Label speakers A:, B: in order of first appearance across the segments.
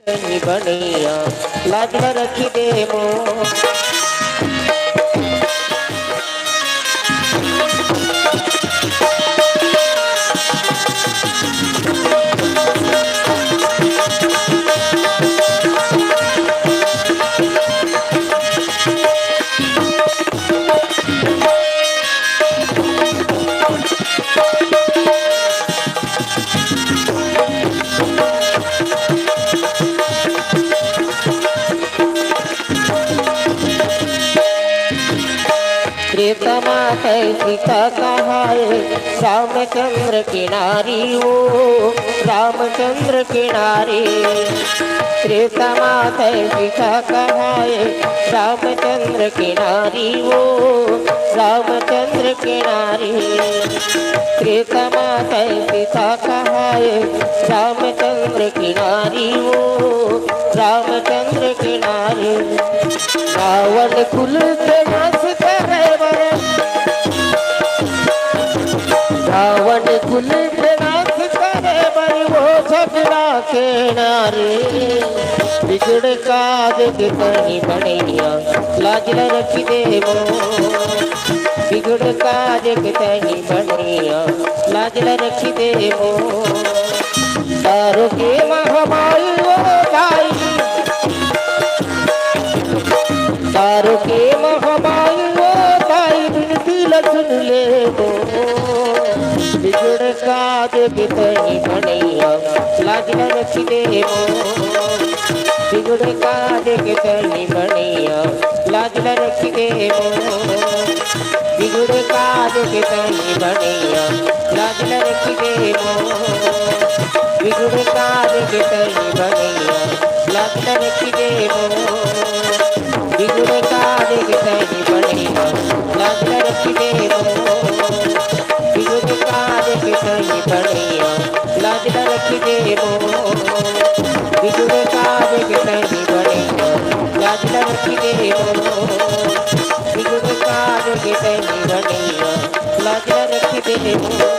A: बनिया लाज न रखी दे मो प्रियतमा कैसी का कहाए रामचंद्र की नारी हो रामचंद्र की नारी प्रियतमा कैसी का कहाए रामचंद्र की नारी हो रामचंद्र की नारी प्रियतमा कैसी का कहाए रामचंद्र की नारी हो रामचंद्र की नारी रावण कुल के नाश करे रावण कुल के नाश करे बर वो झगड़ा के नारे बिगड़ काज कितनी बढ़िया लाज न रखी दे मो बिगड़ काज कितनी बढ़िया लाज न रखी दे मो दारू के महामाई वो भाई दारू के महामाई वो भाई बिनती सुन ले दो बिगड़ काज कितनी बढ़िया लाज न रखी दे मो बिगड़ काज कितनी बढ़िया लाज न रखी दे मो बिगड़ काज कितनी बढ़िया लाज न रखी दे मो बिगड़ काज कितनी बढ़िया लाज न रखी दे मो बिगड़ काज कितनी बढ़िया लाज न रखी दे मो बिगड़ काज कितनी बढ़िया लाज न रखी दे मो बिगड़ काज कितनी बढ़िया लाज न रखी दे मो बिगड़ काज कितनी बढ़िया लाज न रखी दे मो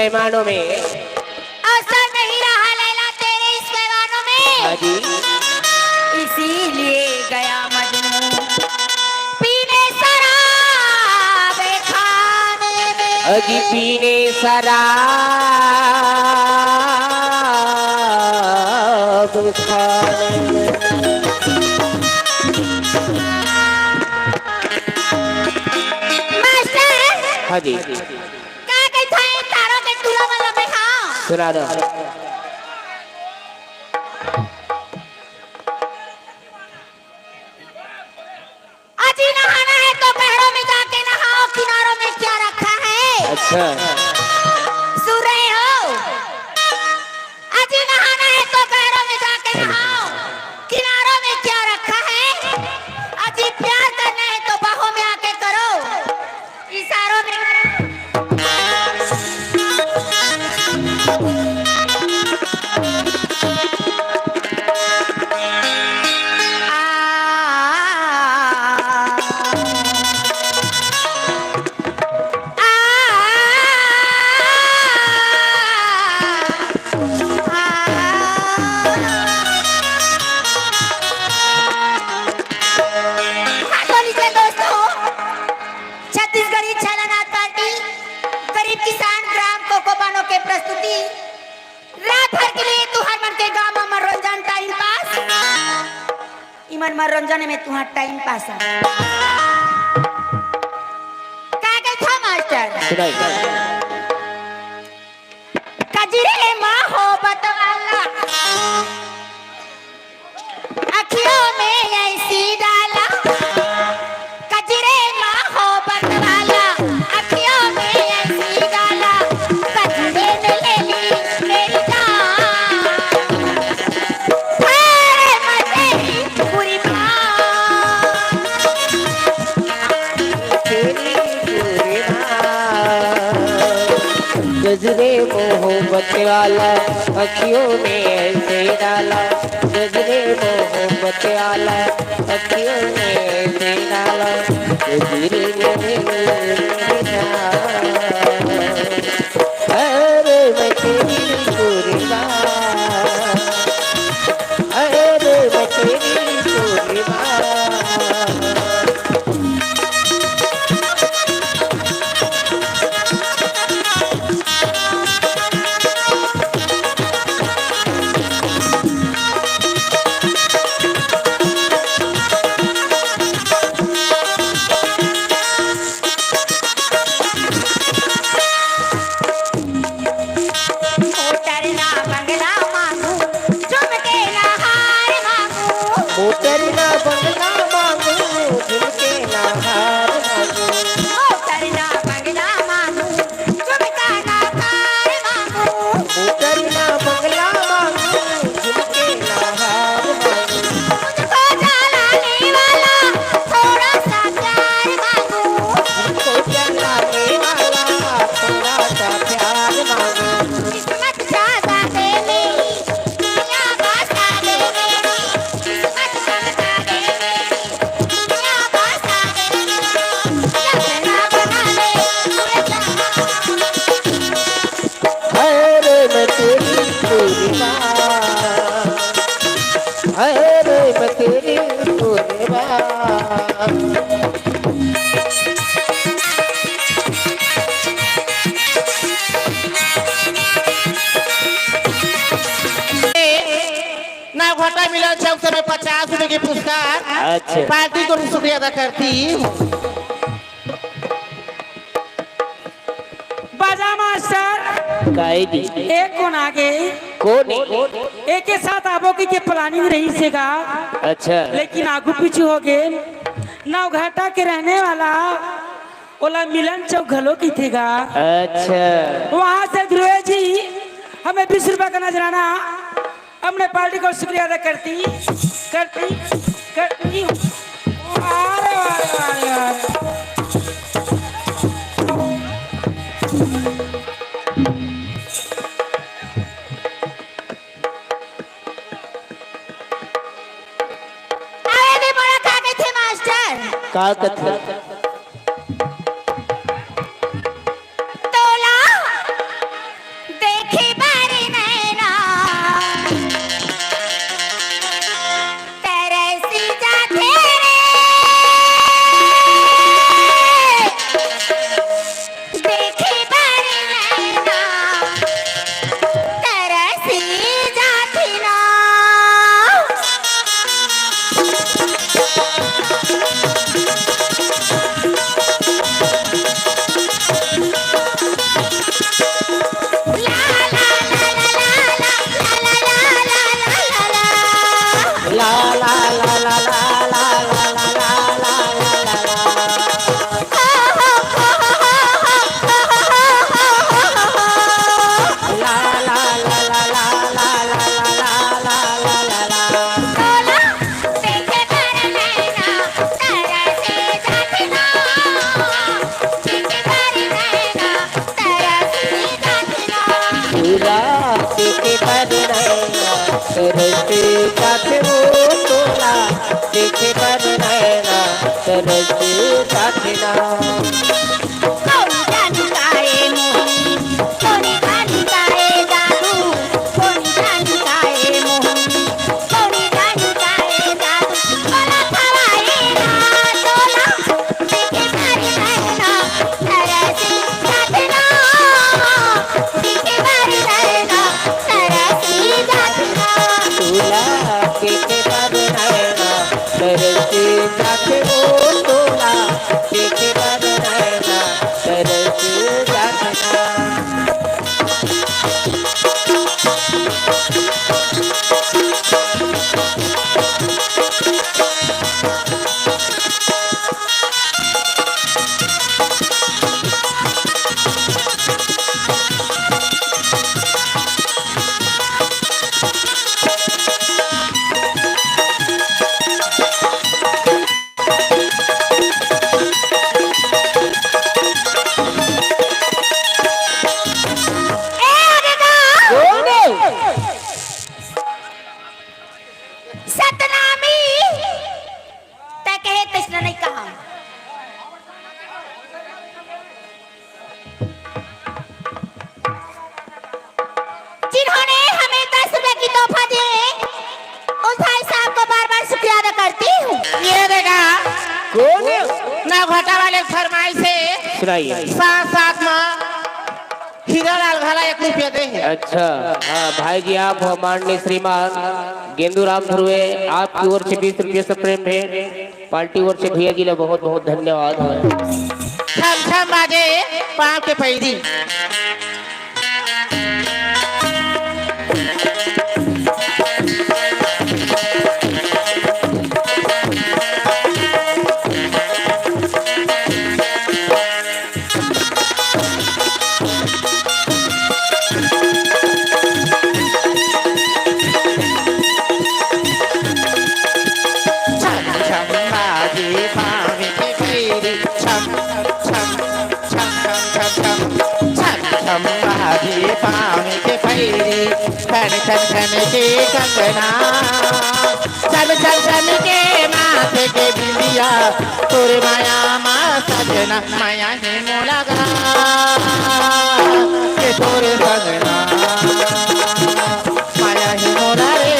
A: पैमानों में
B: असर नहीं रहा लैला तेरे इस पैमानों में।
A: हाजी
B: इसीलिए गया मजनू पीने शराब खाने में।
A: अजी पीने शराब खाने में।
B: मास्टर
A: हाजी
B: क्या कहता है तारों के तुला वाला में खाओ।
A: सुना दो।
B: अजी नहाना है तो बहरों में जाके नहाओ, किनारों में क्या रखा है।
A: अच्छा
B: सुन रहे हो? अजी नहाना है तो बहरों में जाके नहाओ, किनारों में क्या रखा है। अजी प्यार करना है तो बाहों में आके करो, इशारों में मनोरंजन में तुम्हारा टाइम पास है। क्या कहता मास्टर? कजरे मोहब्बत वाला अखियों में ऐसी डाला, कजरे मोहब्बत वाला अखियों में ऐसी डाला, कजरे ने ले ली मेरी जान, अरे मजे पूरी
A: गजरे मोहब्बत वाला अखियों में ऐसे डाला, गजरे मोहब्बत वाला अखियों में ऐसे डाला, गजरे अरे मैं तेरी कुर्बान, अरे मैं तेरी कुर्बान। मोटरना बंगला मांगू झुमके ना हार मांगू,
B: मोटरना बंगला मांगू झुमका ना हार मांगू,
A: मोटरना बंगला मांगू झुमके ना हार मांगू,
B: मुझको जलाने वाला थोड़ा सा प्यार मांगू,
A: मुझको जलाने वाला थोड़ा सा प्यार मांगू,
B: किस्मत ज्यादा दे मेरी दुनिया बसा दे मेरी, किस्मत ज्यादा दे मेरी दुनिया बसा दे मेरी, अपना बना ले पूरे जहां।
A: अरे मैं तेरी कुर्बान, अरे मैं तेरी कुर्बान।
C: ना घाटा मिला चौक से मैं 50 रुपए के पुरस्कार
A: अच्छा
C: पार्टी को शुक्रिया अदा करती हूँ।
D: बाजा मास्टर
A: कायदी
D: एक कौन आगे
A: कौन
D: एक के साथ आबो की के प्लानिंग रही सेगा,
A: अच्छा
D: लेकिन आगू पीछे हो गए नव घाटा के रहने वाला ओला मिलन चौक घलो की थेगा।
A: अच्छा
D: वहाँ से ध्रुव जी हमें 20 रुपए का नजराना अपने पार्टी को शुक्रिया अदा करती करती करती हूँ। अरे वारे वारे वारे
B: अरे भी बड़ा कागज थे मास्टर,
A: का कथा
B: तोला
A: तुला देखे पर नैना तरसते जाते वो तुला देखे पर नैना तरसते जाते ना
B: कोणी जाणू काय मोहनी कोणी जाणू काय जादू कोणी जाणू काय मोहनी कोणी जाणू काय जादू मला खवाईना तोला देखे बारी नैना तरसी जाते ना देखे बारी नैना तरसी जाते ना
A: तुला देखे पर नैना तरसते जाते वो तुला देखे पर नैना तरसते जाते ना
B: सतनामी तय कहे कृष्ण ने कहा जिन्होंने हमें 10 रुपए की तोहफा दिए उस भाई साहब को बार बार शुक्रिया अदा करती हूँ
C: ये देखा
A: कौन
C: ना घाटा वाले फरमाई से
A: सुनाइए
C: साथ साथ में हीरा लाल घाला 1 रुपया दे है।
A: अच्छा हाँ भाई जी आप माननीय श्रीमान गेंदूराम ध्रुवे आपकी ओर से 20 रुपये से प्रेम भेंट पार्टी ओर से भैया जी बहुत बहुत धन्यवाद
C: छम छम बाजे पाँव के पैरी छम छम बाजे पाँव के पैरी छम छम छम छम छम छम छम छम बाजे पाँव के पैरी खन खन खन के कंगना चल चल चल के माथे के बिंदिया तोरे माया मा सजना माया ही मोलगा के तोरे सजना माया ही मोला रे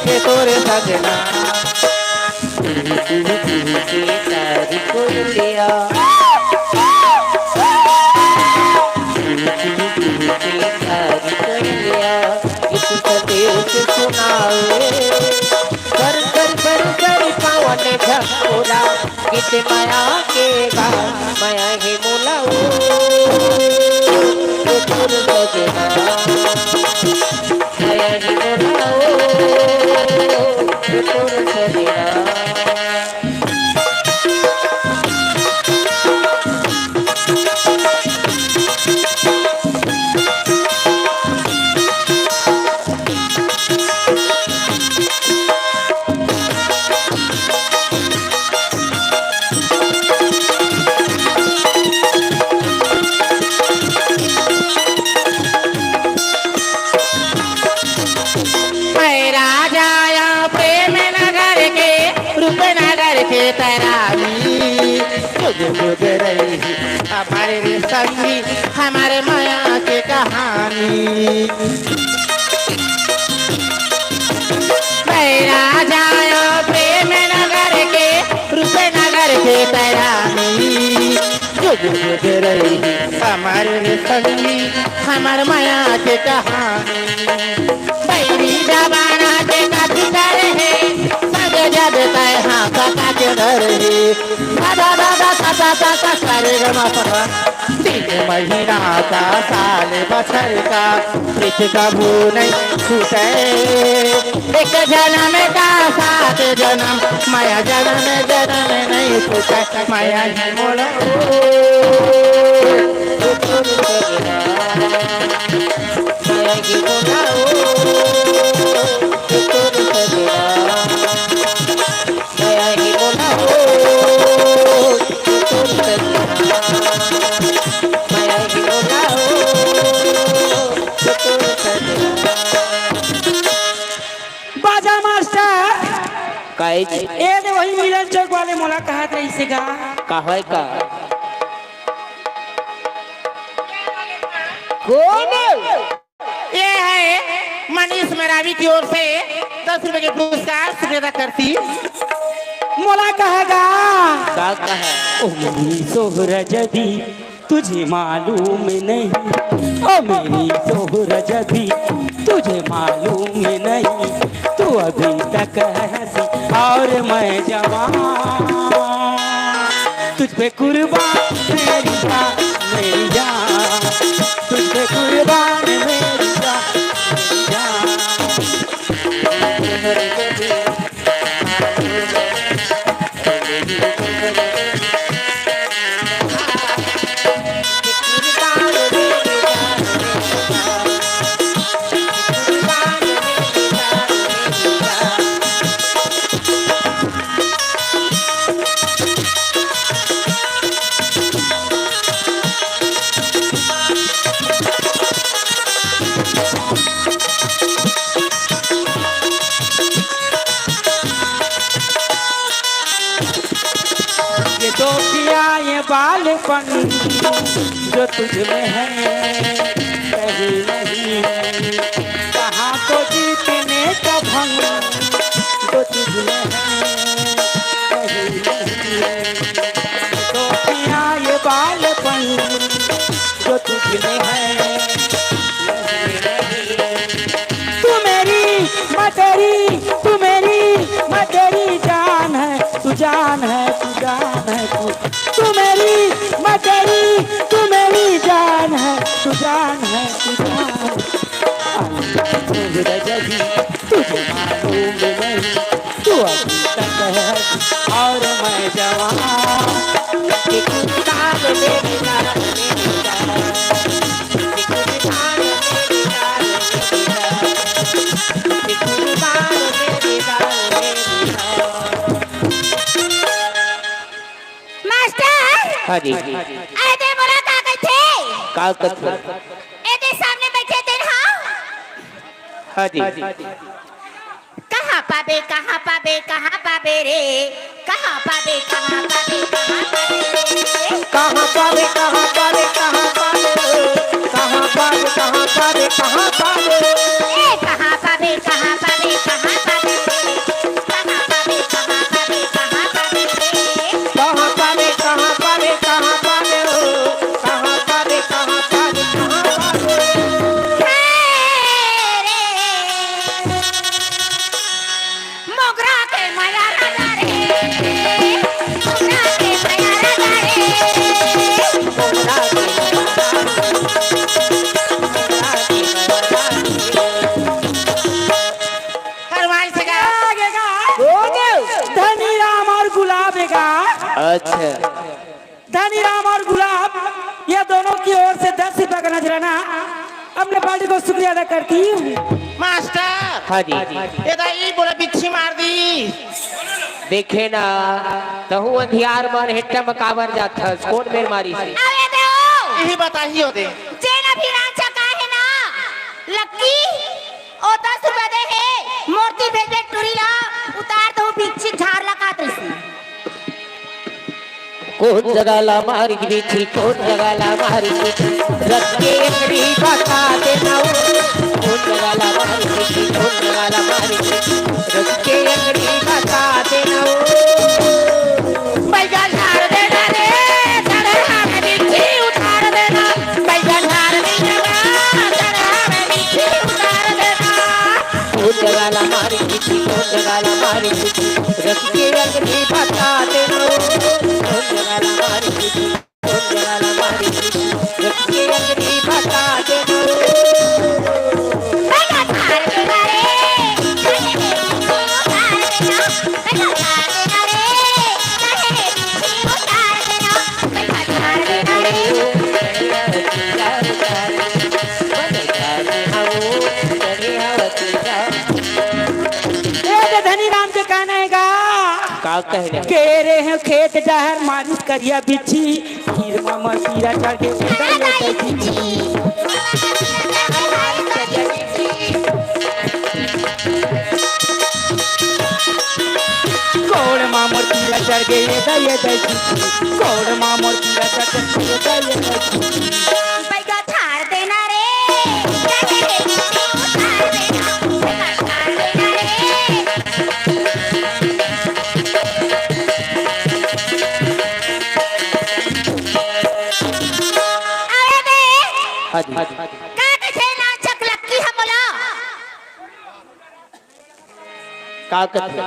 C: के तोरे सजना
A: गीत माया के गा माया ही मोलाओ तुर सजना माया ही मोलाओ तुर सजना
C: हमारे रे संगी हमारे माया के कहानी पैरा जायो प्रेम नगर के रूप नगर के तैरानी जुग जुग रही हमारे रे संगी हमारे माया के कहानी बैरी जबाना के काटी करे है सज जब तय हाँ काका के डर है दादा दादा काका काका करे गमा पड़ा 3 महीना का साल बछर का प्रीत कभू नहीं छूटे एक जन्म का 7 जन्म माया जन्म जन्म नहीं छूटे माया ही मोला
A: माया ही मोलाओ माया ही मोलाओ आई जी
D: ए दे वही मिलन चौक वाले मोला कहत रही से गा
A: कहा है का कौन
C: ये है मनीष मेरावी की ओर से 10 रुपए के पुरस्कार शुक्रिया करती।
D: मोला कहेगा
A: का कहा
D: ओ मेरी सोहरा जदी तुझे मालूम नहीं, ओ मेरी सोहरा जदी तुझे मालूम नहीं, तू अभी तक हंसी और मैं जवान, तुझ पे कुर्बान मेरी जान मेरी जान, तुझ पे कुर्बान मेरी जान मेरी जान। ये तो किया ये बालपन जो तुझ में है कहीं नहीं, कहाँ को जीतने का भंग जो तुझ में है कहीं नहीं। ये तो किया ये बालपन जो तुझ में है तू मेरी मैं तेरी, तू मेरी मैं तेरी जान है, तू जान है तू जान है तू मेरी मैं तेरी, तू मेरी जान है तू जान है तू जान। तुझे मालूम नहीं तू अभी तक है और मैं जवान, कि कुछ काम मेरी जान मेरी जान, कि कुछ काम मेरी जान मेरी जान, कि कुछ काम मेरी जान मेरी जान।
B: मास्टर
A: हाँ जी
B: आदे मोला का कहते
A: का कथन
B: एदे सामने बैठे थे हाँ
A: हाँ जी
B: कहाँ पाबे कहाँ पाबे कहाँ पाबे रे, कहाँ पाबे कहाँ पाबे कहाँ पाबे रे,
C: कहाँ पावे कहाँ पावे कहाँ पावे कहाँ पावे कहाँ पावे कहाँ पावे
B: ए कहाँ पाबे कहाँ पाबे कहाँ पाबे रे, कहाँ पाबे कहाँ पाबे कहाँ पाबे रे,
C: कहाँ पावे कहाँ पावे कहाँ पावे कहाँ पावे कहाँ पावे कहाँ पावे।
B: मोगरा के माया राजा रे, मोगरा के माया राजा रे,
C: मोगरा के हनुमान से गा
D: धनी राम और गुलाब का
A: अच्छा
D: धनी राम और गुलाब ये दोनों की ओर से 10 रुपए का नजराना अपने पार्टी को शुक्रिया अदा करती हूँ।
C: मास्टर
A: हाँ जी
C: ये दाई बोला बिच्छी मार दी।
A: देखे ना तहु अंधियार मन हेट्टा मकाबर जाता कौन मेर मारी से
B: अबे दो
C: यही बताइए होते
B: जेना भी रांचा का है ना लक्की ओ 10 रुपए दे है मूर्ति भेज भेज टूरी ला उतार दो बिच्छी झाड़ लगा तुसी
A: कौन जगह ला मारी बिछी कौन जगह ला मारी बिछी रख के एकड़ी बता देना कौन जगह ला मारी बिछी कौन जगह ला मारी बिछी रख के एकड़ी बता देना
C: बैगन झाड़ देना रे चढ़ा में बिच्छी उतार देना बैगन झाड़ देना चढ़ा में बिच्छी उतार देना।
A: कौन जगह ला मारी बिछी कौन जगह ला मारी बिछी रख के एकड़ी बता देना कौन जगह ला मारी बिछी कौन जगह ला मारी बिछी रख के एकड़ी बता देना
B: बैठा झाड़ देना रे कहे बिच्छी उतार देना बैठा झाड़ देना रे कहे बिच्छी उतार देना बैठा झाड़ देना रे
D: ये धनी राम के कहना है गा
A: का कहने
D: के रे हैं खेत डहर मालिश करिया बिच्छी फिर मामा तीरा चढ़ के उतर लेते बिच्छी। चढ़ गए ये दई गोड़ मामोर कीड़ा चढ़ ये दई
B: बैगा थार देना रे थार देना
A: हाँ जी
B: का कहे ना चकलक्की हमला
A: का कहते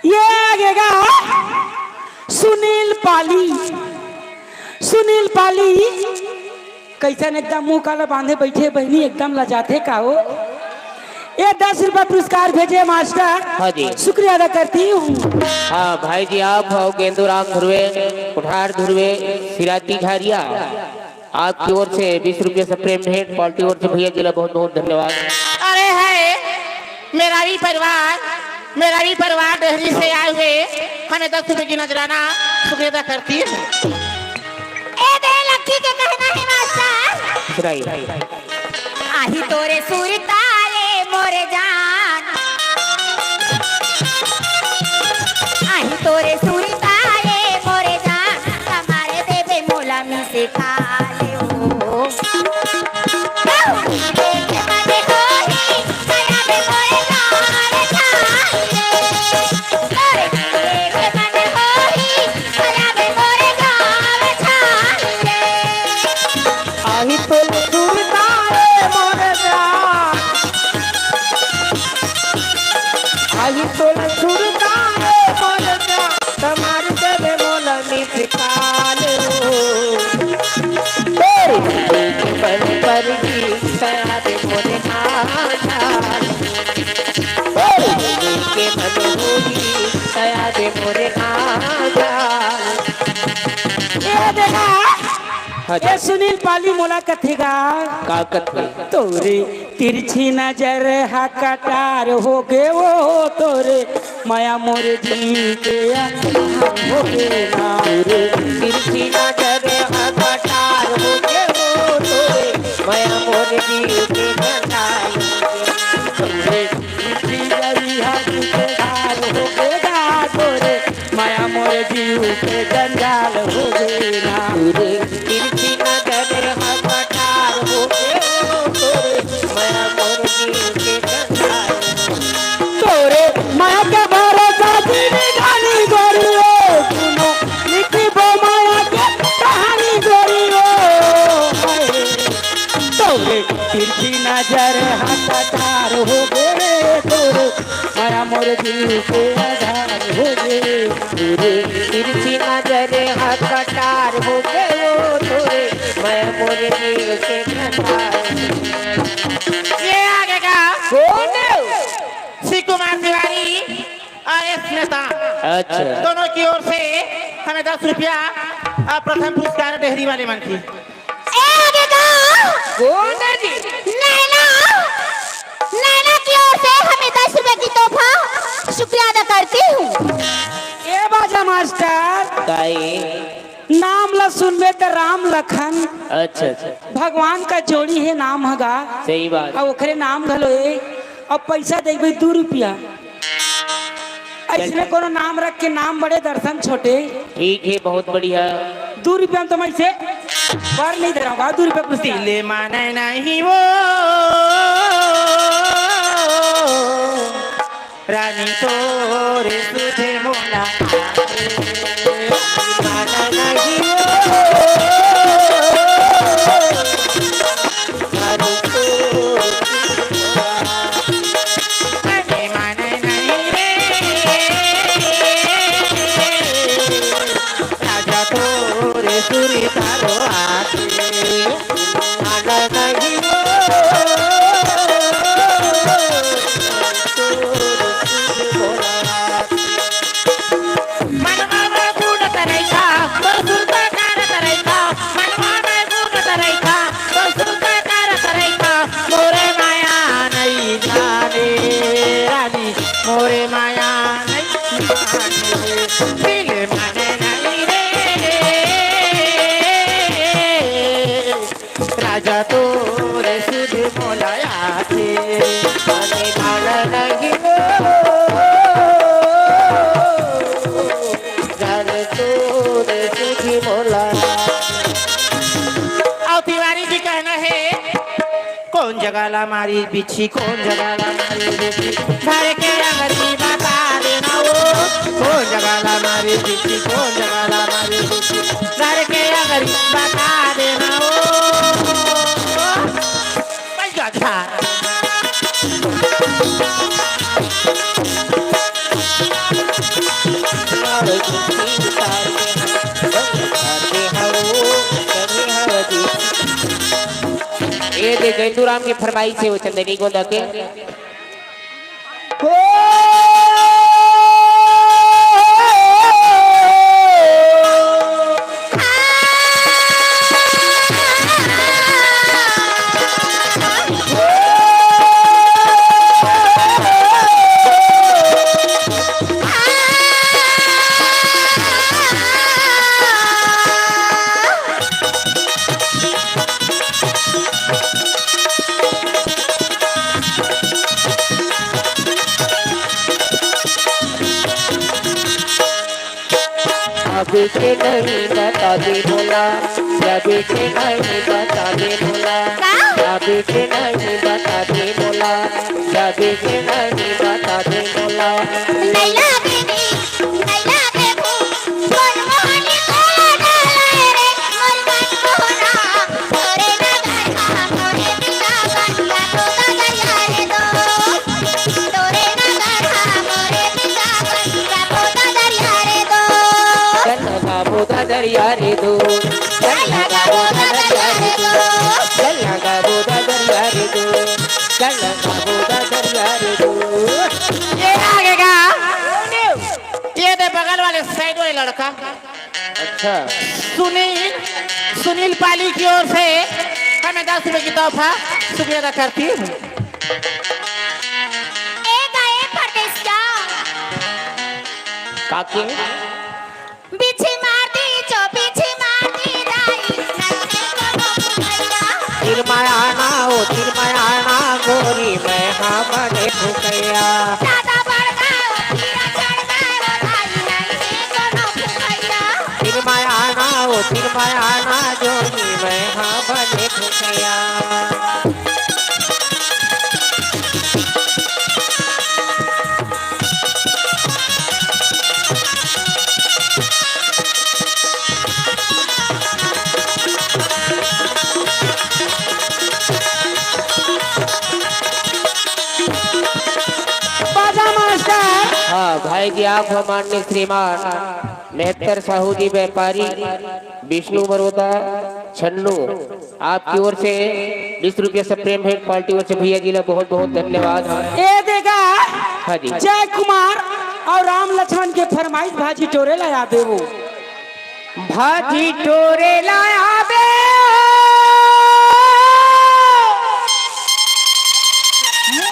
D: ये आगेगा सुनील पाली कैसन एकदम मुंह काला बांधे बैठे बहनी एकदम लजाते का हो ये 10 रुपया पुरस्कार भेजे मास्टर
A: हाँ जी
D: शुक्रिया अदा करती हूँ।
A: हाँ भाई जी आप हो गेंदूराम ध्रुवे कुठार ध्रुवे सिराती झारिया आपकी ओर से 20 रुपये से प्रेम भेंट पार्टी ओर से भैया जिला बहुत बहुत धन्यवाद।
C: अरे है मेरा भी परिवार डेहरी से आए हुए हमें 10 रुपए की नजराना शुक्रिया अदा करती है।
B: ए दे लक्की के कहना है मास्टर
A: सुनाइए।
B: आही तोरे सुरताले मोरे जान आही तोरे सुरताले मोरे जान हमारे देवे मोला में से खा ले हो
D: आही तो सुरताले मोरे जान आही तो सुरताले मोरे जान तुम्हारे देवे मोला मिसकाल
A: पर पर की सया दे मोरे आधार के मनोरी सया दे मोरे आधार।
D: ये देखा
A: हाँ
D: ये सुनील पाली मोला कथेगा
A: का कहते
D: तोरे तिरछी नजर हा कटार हो गे वो तोरे माया मोरे जी के हो गे ना
A: तिरछी नजर हकटार हो के वो तोरे माया मोर जी के गंडाल
D: तोरे तिरछी नजर हा कटार हो गे ना तोरे माया मोरे जी के जंजाल हो गे ना
A: तिरछी नजर हकटार हो के वो तोरे माया मोर जी के गंडाल
D: तोरे माया के भरोसा जीनी गानी गोरियो सुनो लिखी बो माया के कहानी गोरियो तोरे तिरछी नजर हकटार हो गे तोरे माया मोर दिल के आधार हो गे
A: तिरछी नजर हकटार हो के वो तोरे माया मोर जी के गंडाल।
C: ये आगे का
A: कौन है?
C: श्री कुमार तिवारी और एस नेता
A: अच्छा
C: दोनों की ओर से हमें 10 रुपया प्रथम पुरस्कार डेहरी वाले मन की।
B: ए आगे का
A: कौन है जी?
B: नैना नैना की ओर से हमें 10 रुपए की तोहफा शुक्रिया अदा करती हूँ।
D: ए बाजा मास्टर
A: काई
D: नाम ला सुनबे तो राम लखन
A: अच्छा अच्छा
D: भगवान का जोड़ी है नाम हगा
A: सही बात।
D: और ओखरे नाम घलो है अब पैसा देबे 2 रुपया ऐसने कोनो नाम रख के नाम बड़े दर्शन छोटे
A: ठीक है बहुत बढ़िया।
D: 2 रुपया में तो मैं से पर नहीं दे रहा 2 रुपया पूछती
C: दिल माने नहीं वो रानी तोरे तुझे मोला माना नहीं वो रानी तोरे माने नहीं रे राजा तोरे सुरी तारो आते माना नहीं वो मोरे माया नहीं जाने दिल माने नहीं रे राजा तोरे सुध मोलाया थे माने माना नहीं वो कौन जगाला मारी बिच्छी कौन जगाला मारी बिच्छी घर के अंगनी बता देना वो कौन जगाला मारी बिच्छी कौन जगाला मारी बिच्छी घर के अंगनी बता देना वो था
A: ये दे जयतुराम की फरमाइश है वो चंदनी गोंदा के अभी के नहीं बता दे बोला अभी के नहीं बता दे बोला अभी के नहीं बता दे बोला अभी के नहीं बता दे बोला
B: नैला बेबी नैला बेबू मन मोहनी कोला डाले रे मन मोहना तोरे ना गढ़ा मोरे पिता बनिया तो दरिया रे दो तोरे ना गढ़ा मोरे पिता बनिया तो दरिया रे दो
A: गंगा बोधा दरिया रे दो
B: गंगा बोधा दरिया रे दो
A: गंगा बोधा दरिया रे दो गंगा बोधा दरिया रे दो
C: ये आगेगा ये दे बगल वाले साइड वाले लड़का
A: अच्छा
C: सुनील पाली की ओर से हमें 10 रुपए की तोहफा शुक्रिया अदा करती हूँ
B: ए गाए परदेस जा
A: काकी
B: बिछी मार दी जो बिछी मार दी राई नहीं कोनो भैया
A: तिरमायाना ओ तिरमायाना गोरी मैं हाँ बने भुकैया
B: दादा बड़का तीरा चढ़का राई नहीं कोनो भैया
A: तिरमायाना ओ तिरमायाना जोगी मैं हाँ बने भुकैया हाँ भाई जी आप हमारे श्रीमान मेहतर साहू जी व्यापारी विष्णु बरोदा छन्नू आपकी ओर से 20 रुपये से प्रेम भेंट पार्टी ओर से भैया जी बहुत बहुत धन्यवाद
D: ए देगा
A: हाँ जी
D: जय कुमार और राम लक्ष्मण के फरमाइश भाजी टोरे लाया दे वो
A: भाजी टोरे लाया बे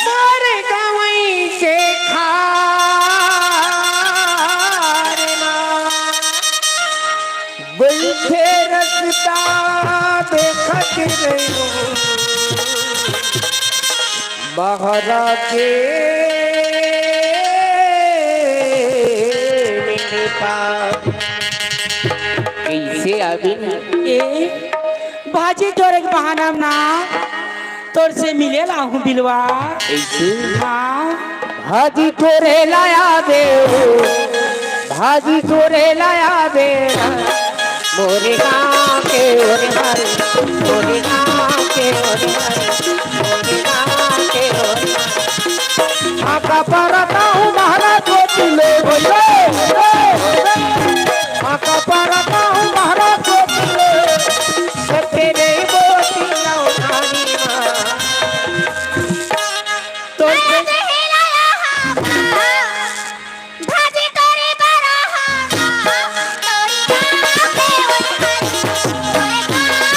A: मोरे गवई से खारना बैठे रस्ता देखत रहो बहरा के कैसे अभी
D: ए भाजी टोरे के बहाना ना तोर से मिले ला हूँ बिलवा
A: कैसे
D: हाँ
A: भाजी टोरे लाया दे भाजी टोरे लाया दे मोरे गाँव के ओरे हरे मोरे गाँव के ओरे हरे मोरे गाँव के ओरे आका परता हूँ महाराज को दिले बोले आका परता हूँ महाराज को दिले तेरे बोती ना उठानी माँ तो
B: भाजी तोरी बरहा तोरी गाँव के उन्हारी तोरे गाँव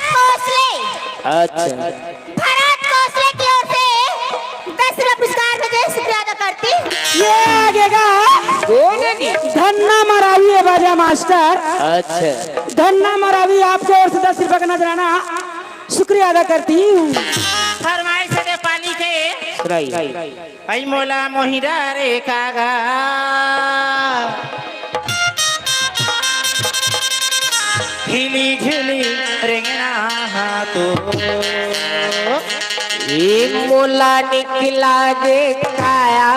A: अच्छा
B: भरत कोसले की ओर से
D: ये आगे का
A: कौन है नी?
D: धन्ना मरावी है बाजा मास्टर।
A: अच्छा
D: धन्ना मरावी आपको और से 10 रुपए का नजराना शुक्रिया अदा करती हूँ।
C: फरमाइश दे पाली के
A: सुनाई
C: आई मोला मोहिरा रे कागा हिली झिली रेंगना हाथो
A: एक मोला निकला दिखाया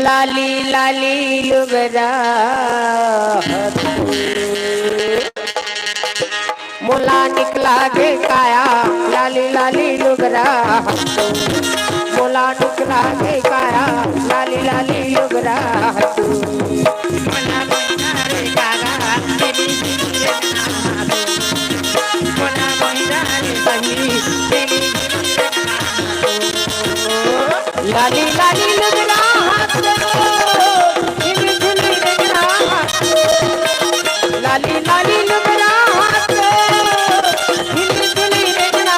A: लाली लाली लुगरा मोला निकला दिखाया लाली लाली लुगरा मोला निकला दिखाया लाली लाली लुगरा
C: मोला मोहिरा रे कागा हिली झिली रेंगना हाथो मोला मोहिरा रे बहिनी हिली झिली रेंगना हाथो
A: लाली लाली लुगरा हिली झुली लुगरा लाली लाली लुगरा हिली झुली लुगरा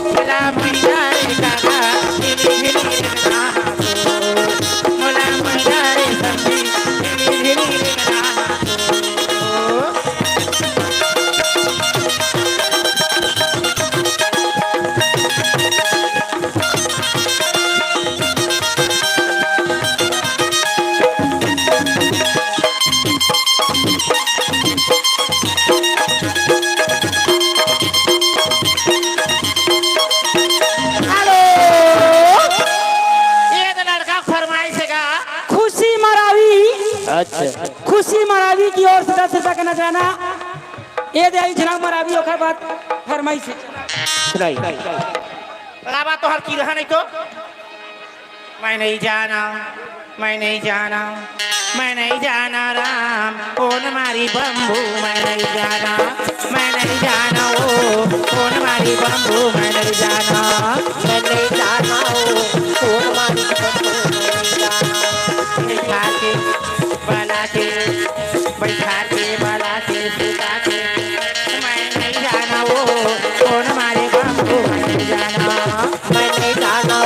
C: मोला मोहिरा रे कागा हिली झिली रेंगना हाथो मोला मोहिरा रे बहिनी हिली झिली रेंगना हाथो ये तो लड़का फरमाइश का
D: खुशी मरावी,
A: अच्छा
D: खुशी मरावी की ओर से 10 रुपए का नजराना ये दे आई जनाब मरावी ओकर बाद फरमाइश है।
A: सुनाई
C: लाबा तो हर की रहा नहीं तो मैं नहीं जाना मैं नहीं जाना मैं नहीं जाना राम कौन मारी बम्बू मैं नहीं जाना मैं नहीं जाना ओ कौन मारी बम्बू मैं नहीं जाना
A: मैं नहीं जाना कौन मारी बम्बू मैं नहीं जाना
C: बैठा के बना के बैठा के बना के सुता के मैं नहीं जाना ओ कौन मारी बम्बू मैं नहीं जाना
A: मैं नहीं जाना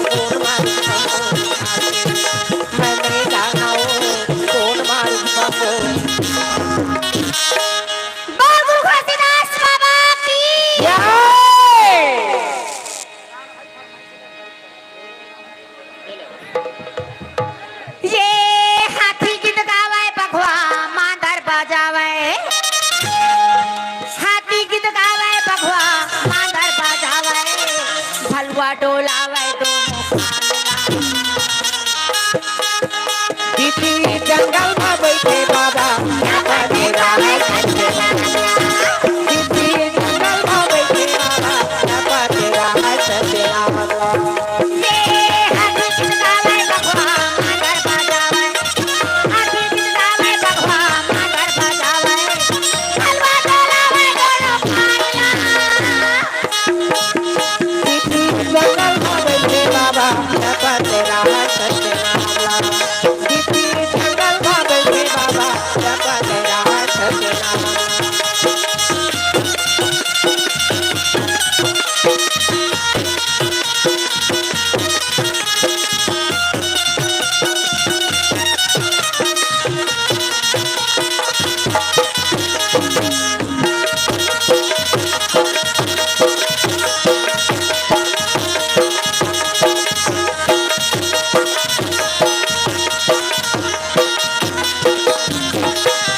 A: कौन मारी बम्बू मैं नहीं जाना कौन मारी बम्बू
B: बाबू घोसीदास बाबा की ये हाथी गीत गावे बघवा मांदर बजावे हाथी गीत गावे बघवा मांदर बजावे भलवा डोलावे दोनों
A: दीदी जंगल में बैठे बाबा तेरा है दीदी जंगल में बैठे बाबा तेरा है तेरा
B: ये हाथी गीत गावे बघवा मांदर बजावे हाथी गीत गावे बघवा मांदर बजावे भलवा डोलावे दोनों खाना
A: दीदी जंगल में बैठे बाबा तेरा है तेरा दीदी जंगल में बैठे बाबा तेरा है तेरा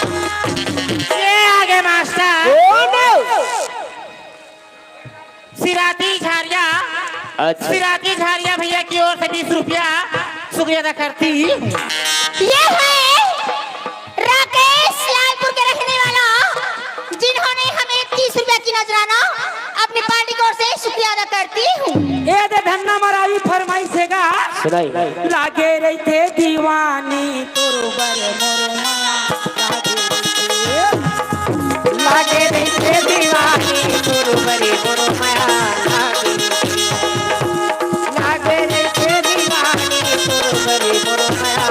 C: ये आगे मास्टर सिराती झारिया
A: अच्छा
C: सिराती झारिया भैया की ओर से 20 रुपया शुक्रिया अदा करती
B: ये है राकेश लालपुर के रहने वाला जिन्होंने हमें 30 रुपया की नजराना अपनी पार्टी की ओर से शुक्रिया अदा करती हूँ।
D: ये दे धन्ना मरावी फरमाइश है का
A: सुनाई
D: लागे रहते दीवानी तुरबर मोरमा
A: लागे रहते दीवानी तुरबरी मोरो माया लागे रहते दीवानी तुरबरी मोरो माया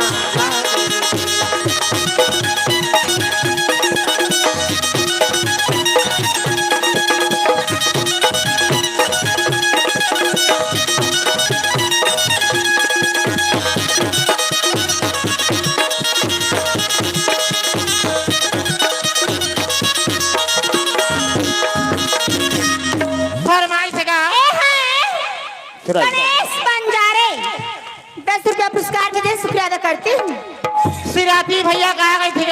C: भैया कहा गई थी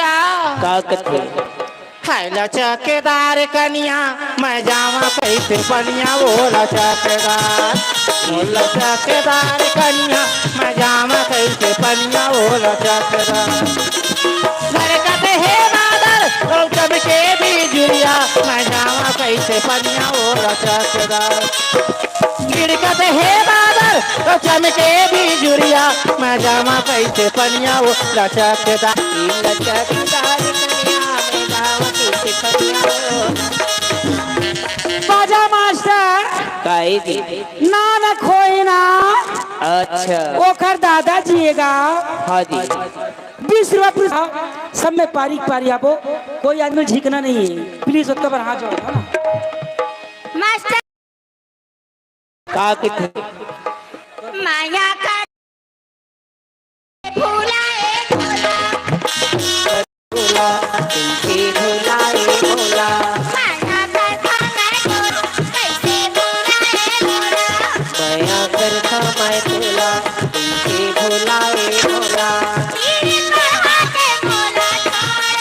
A: का कथे
C: हाय लचकेदार कनिया मैं जावा कैसे पनिया वो लचकेदार कनिया मैं जावा कैसे पनिया वो लचकेदार धड़कते है बादल गौतम के बिजुलिया मैं जावा कैसे पनिया वो लचकेदार गिड़कते है बादल गौतम के बिजुलिया मैं जावा कैसे पनिया वो लचकेदार
A: लचकदार कन्या में जावा कैसे पनिया
D: बाजा मास्टर
A: काई दी
D: ना न खोई ना
A: अच्छा
D: ओकर दादा जिएगा
A: हाँ दी
D: 20 रुपया सब में पारी पारी आपो कोई आदमी झिकना नहीं है प्लीज उत्तर पर हाथ जोड़ो ना
B: मास्टर
A: का कथे
B: माया का भुलाए भोला
A: भोला कैसे भुलाए भोला
B: माया का खाना कैसे भुलाए भोला
A: माया कर मैं भोला कैसे भुलाए भोला
B: तेरे पढ़ा के भोला छोड़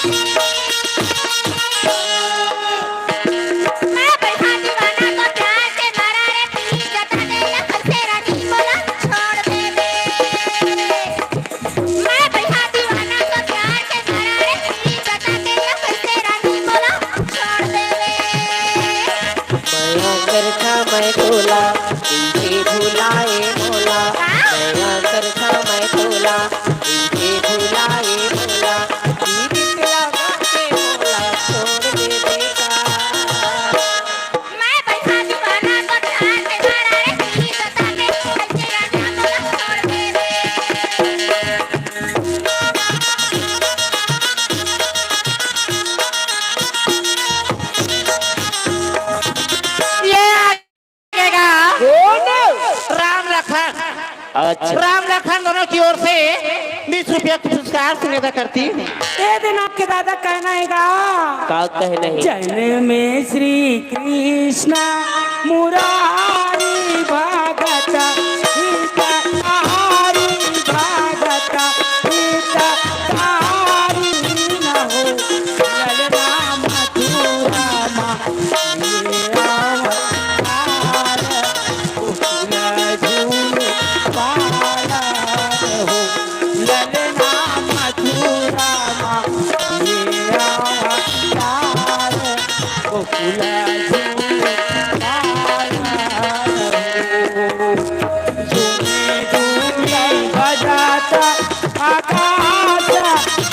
B: मैं बैठा दीवाना तो प्यार से मरा रे पी जता दे या कैसे रानी बोला छोड़ दे मैं बैठा दीवाना तो प्यार से मरा रे पी जता दे या कैसे रानी बोला छोड़ दे
A: माया कर मैं भोला कैसे भुलाए भोला माया कर मैं भोला कैसे भुलाए भोला दीदी लगा के भोला छोड़ दे देगा
B: मैं बैठा दीवाना तो प्यार से मरा रे पी जता दे कैसे रानी बोला छोड़ दे
C: ये आएगा राम लखन
A: अच्छा
C: राम लखन दोनों की ओर से 20 रुपया पुरस्कार सुनिधा करती
D: ए दिन आपके दादा कहना हैगा
A: का कह नहीं
D: जन में श्री कृष्ण मुरारी भगत हितकारी भगत हितकारी न हो ललना मथुरा मेरा अवतार उकुल झूल पाला हो ललना मथुरा मेरा अवतार उकुल झूल पाला हो झूमे झूमे बजाता आकाश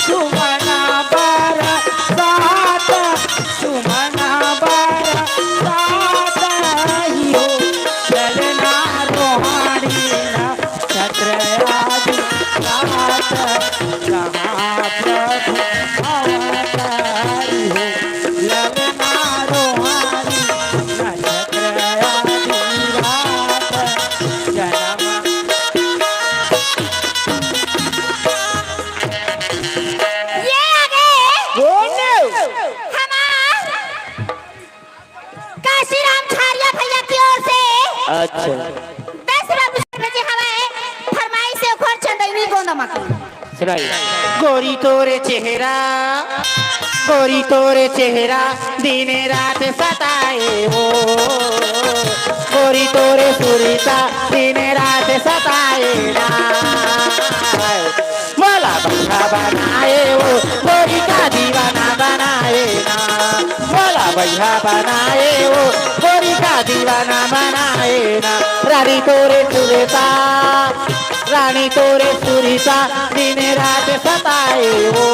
D: सुमना बरसात सुमना बरसात ही हो चलना रोहानी छत्र आदि रात जहाँ प्रभु अवतारी हो ललना रोहानी छत्र आदि रात जन्म
B: ये आगे हमार काशीराम छारिया भैया की ओर से
A: अच्छा
B: 10 रुपये भेजे हवाए फरमाई से खोर चंदनी गोंदमा की
A: सुनाई
C: गोरी तोरे चेहरा दिन रात सताए हो गोरी तोरे सुरीता दिन रात सताए ना मोला बंधा बनाए हो गोरी का दीवाना बनाए ना मोला भैया बनाए हो गोरी का दीवाना बनाए ना रानी तोरे सुरीता दिन रात सताए हो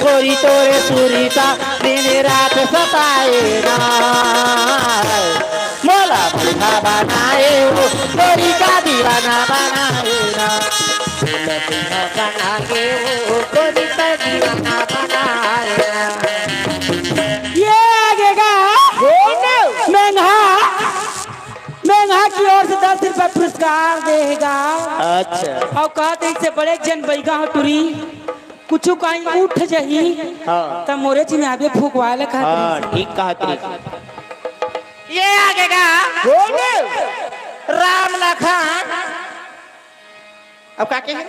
C: गोरी तोरे सुरीता दिन रात सताए ना मोला भैया बनाए हो गोरी का दीवाना बनाए ना
A: लड़का बना के वो गोरी का दीवाना बनाए
D: ये आगेगा मेघा की ओर से 10 रुपए पुरस्कार देगा
A: अच्छा
D: और कहते इससे बड़े जन बैगा हो तुरी कुछ कहीं उठ जही
A: हाँ
D: तब मोरे जी में आगे फूकवाले
A: हाँ
D: खातिर
A: ठीक कहा तू
C: ये आगेगा राम लखन अब क्या कहे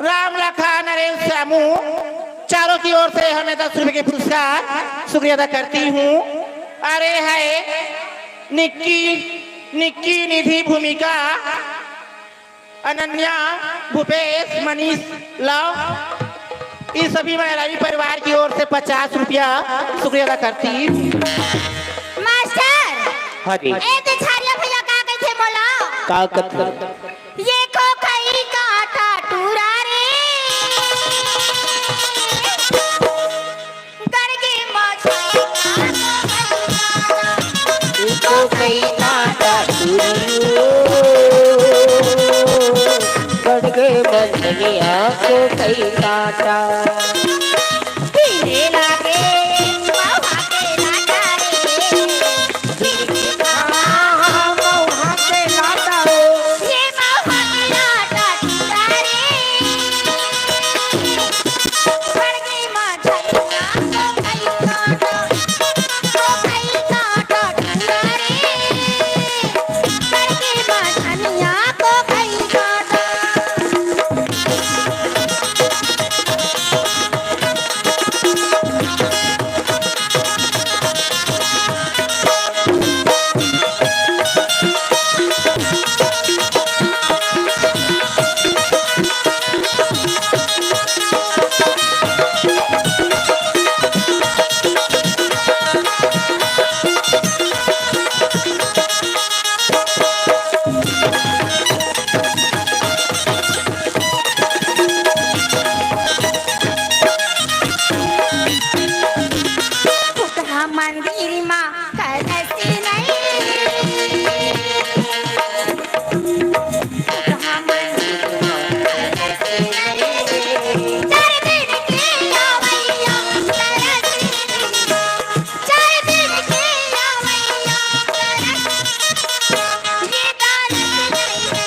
C: राम लखन नरेंद्र श्यामू चारों की ओर से हमें 10 रुपए के पुरस्कार शुक्रिया अदा करती हूँ। अरे है निक्की निधि भूमिका अनन्या भूपेश मनीष लव इस सभी महिलावी परिवार की ओर से 50 रुपया शुक्रिया अदा करती।
B: मास्टर
A: हाँ जी
B: ए तो छारिया भैया का कहे थे मोला
A: का कत्ल
B: ये को कई का आटा टूरा रे करके मछली
A: इसको कई काटा तुरियो गड़गे बंधनिया को कई काटा
B: पीने लागे मौहा के लाटा रे
A: मौहा के लाटा हो
B: ये मौहा के लाटा टूरा रे करके मछलियां को कई काटा टूरा रे करके मछलियां को कई काटा पुतहा मंदिर माँ कलसी नहीं पुतहा मंदिर माँ कलसी नहीं चार दिन के आवैया कलसी नहीं चार दिन के आवैया कलसी ये दानत नहीं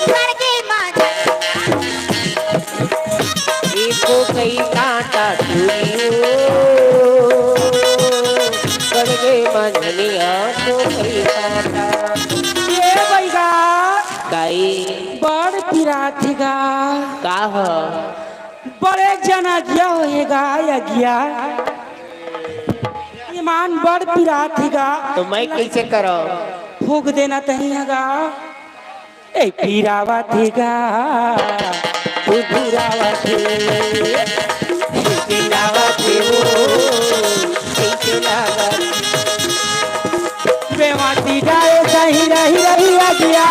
B: घर के माँ
A: इसको कई काटा तुरियो गड़गे बंधनिया को कई काटा
D: ये बैगा
A: काई
D: बड़ पिराथिगा
A: का हो
D: बड़े जना गया होएगा या गया ईमान बड़ पिराथिगा
A: तो मैं कैसे करो
D: फूक देना तहियागा ए पीरावा थीगा तू बुरावा थे
A: पीरावा थे वो कैसे लगा
D: बेमाती जाए सही रही आ गया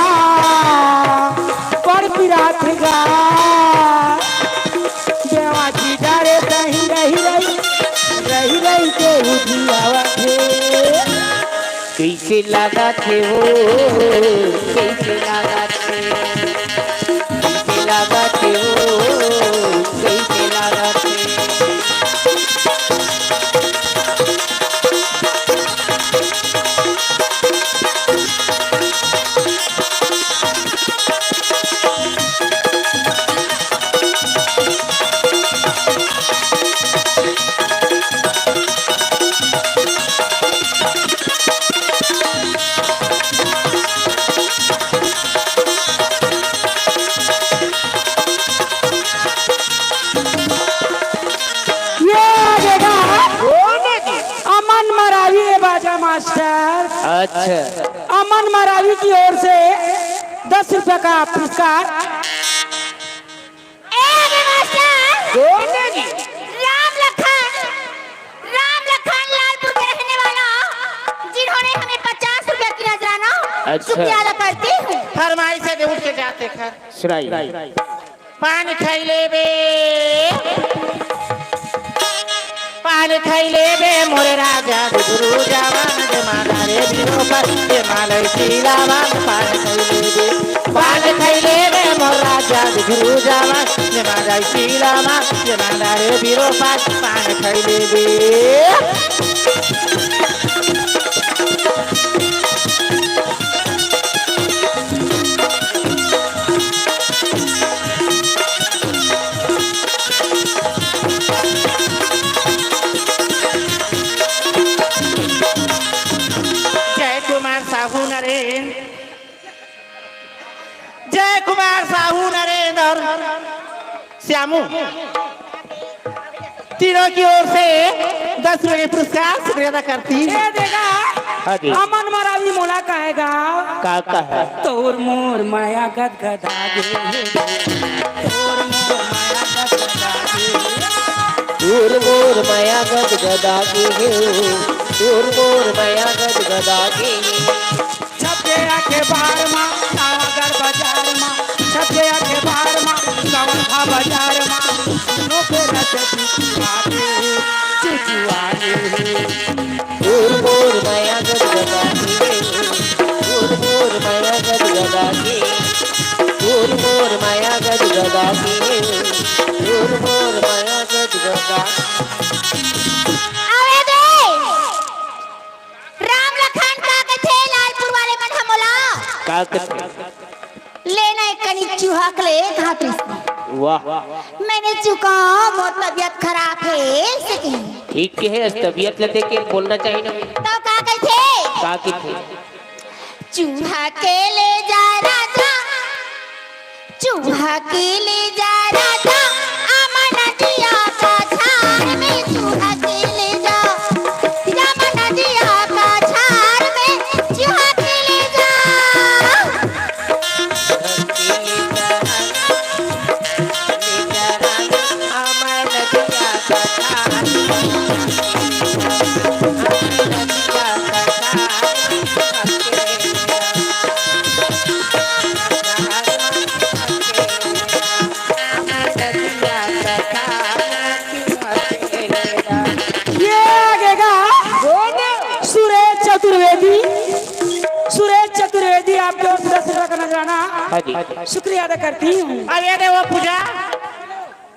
D: पर पिराथिगा बेमाती जाए सही रही के उठियावा थे
A: कैसे लगा थे वो कैसे लगा थे कैसे लगा थे वो कैसे लगा थे
D: मास्टर
A: अच्छा
D: अमन मरावी की ओर से 10 रुपए का पुरस्कार।
B: लालपुर के रहने वाला जिन्होंने हमें 50 रुपए की नजराना
A: अच्छा।
B: शुक्रिया अदा करती हूँ।
C: फरमाइश से उठ के जाते खर
A: सुनाई
C: पान खैले बे पान खैले बे मोरे राजा गुरु जवान जे माला रे बिरो पर जे मालय सीलावान पान खैले बे मोर राजा गुरु जवान जे मालय सीलावान जे माला रे बिरो पर पान खैले बे श्यामू तीनों की ओर से 10 रुपए पुरस्कार शुक्रिया अदा करती हूँ।
D: ए देगा
A: हाँ जी
D: अमन मरावी मोला कहेगा
A: काका है
D: तोर मोर माया गदगदा गे तोर मोर माया गदगदा गे
A: दूर मोर माया गद गदा के दूर मोर माया गद गदा के
D: छपे आके बाहर मा सागर बाजार मा छपे आके बाहर मा गवंधा बाजार मा नो पे रचती चिचुआगे
A: दूर मोर माया गद गदा के दूर मोर माया गद गदा के दूर मोर माया गद गदा के दूर मोर माया गद गदा
B: आवे दे राम लखन का कथे लालपुर वाले मन हमला
A: काका
B: लेना एक कनी चूहा के ले घाटी
A: वाह
B: मैंने चुका मोर तबियत खराब है सकी
A: ठीक है तबीयत ले देख के बोलना चाहिए ना
B: तो का कथे
A: का की थे
B: चूहा के ले जा राजा चूहा के ले जा राजा अमन नदिया का झाड़ में चूहा के ले जा अमन नदिया का झाड़ में चूहा के ले जा
D: ये आगेगा सुरेश चतुर्वेदी आपके ओर से 10 रुपए का नजराना
A: हाँ जी
D: शुक्रिया अदा करती हूँ।
C: अब ये देखो पूजा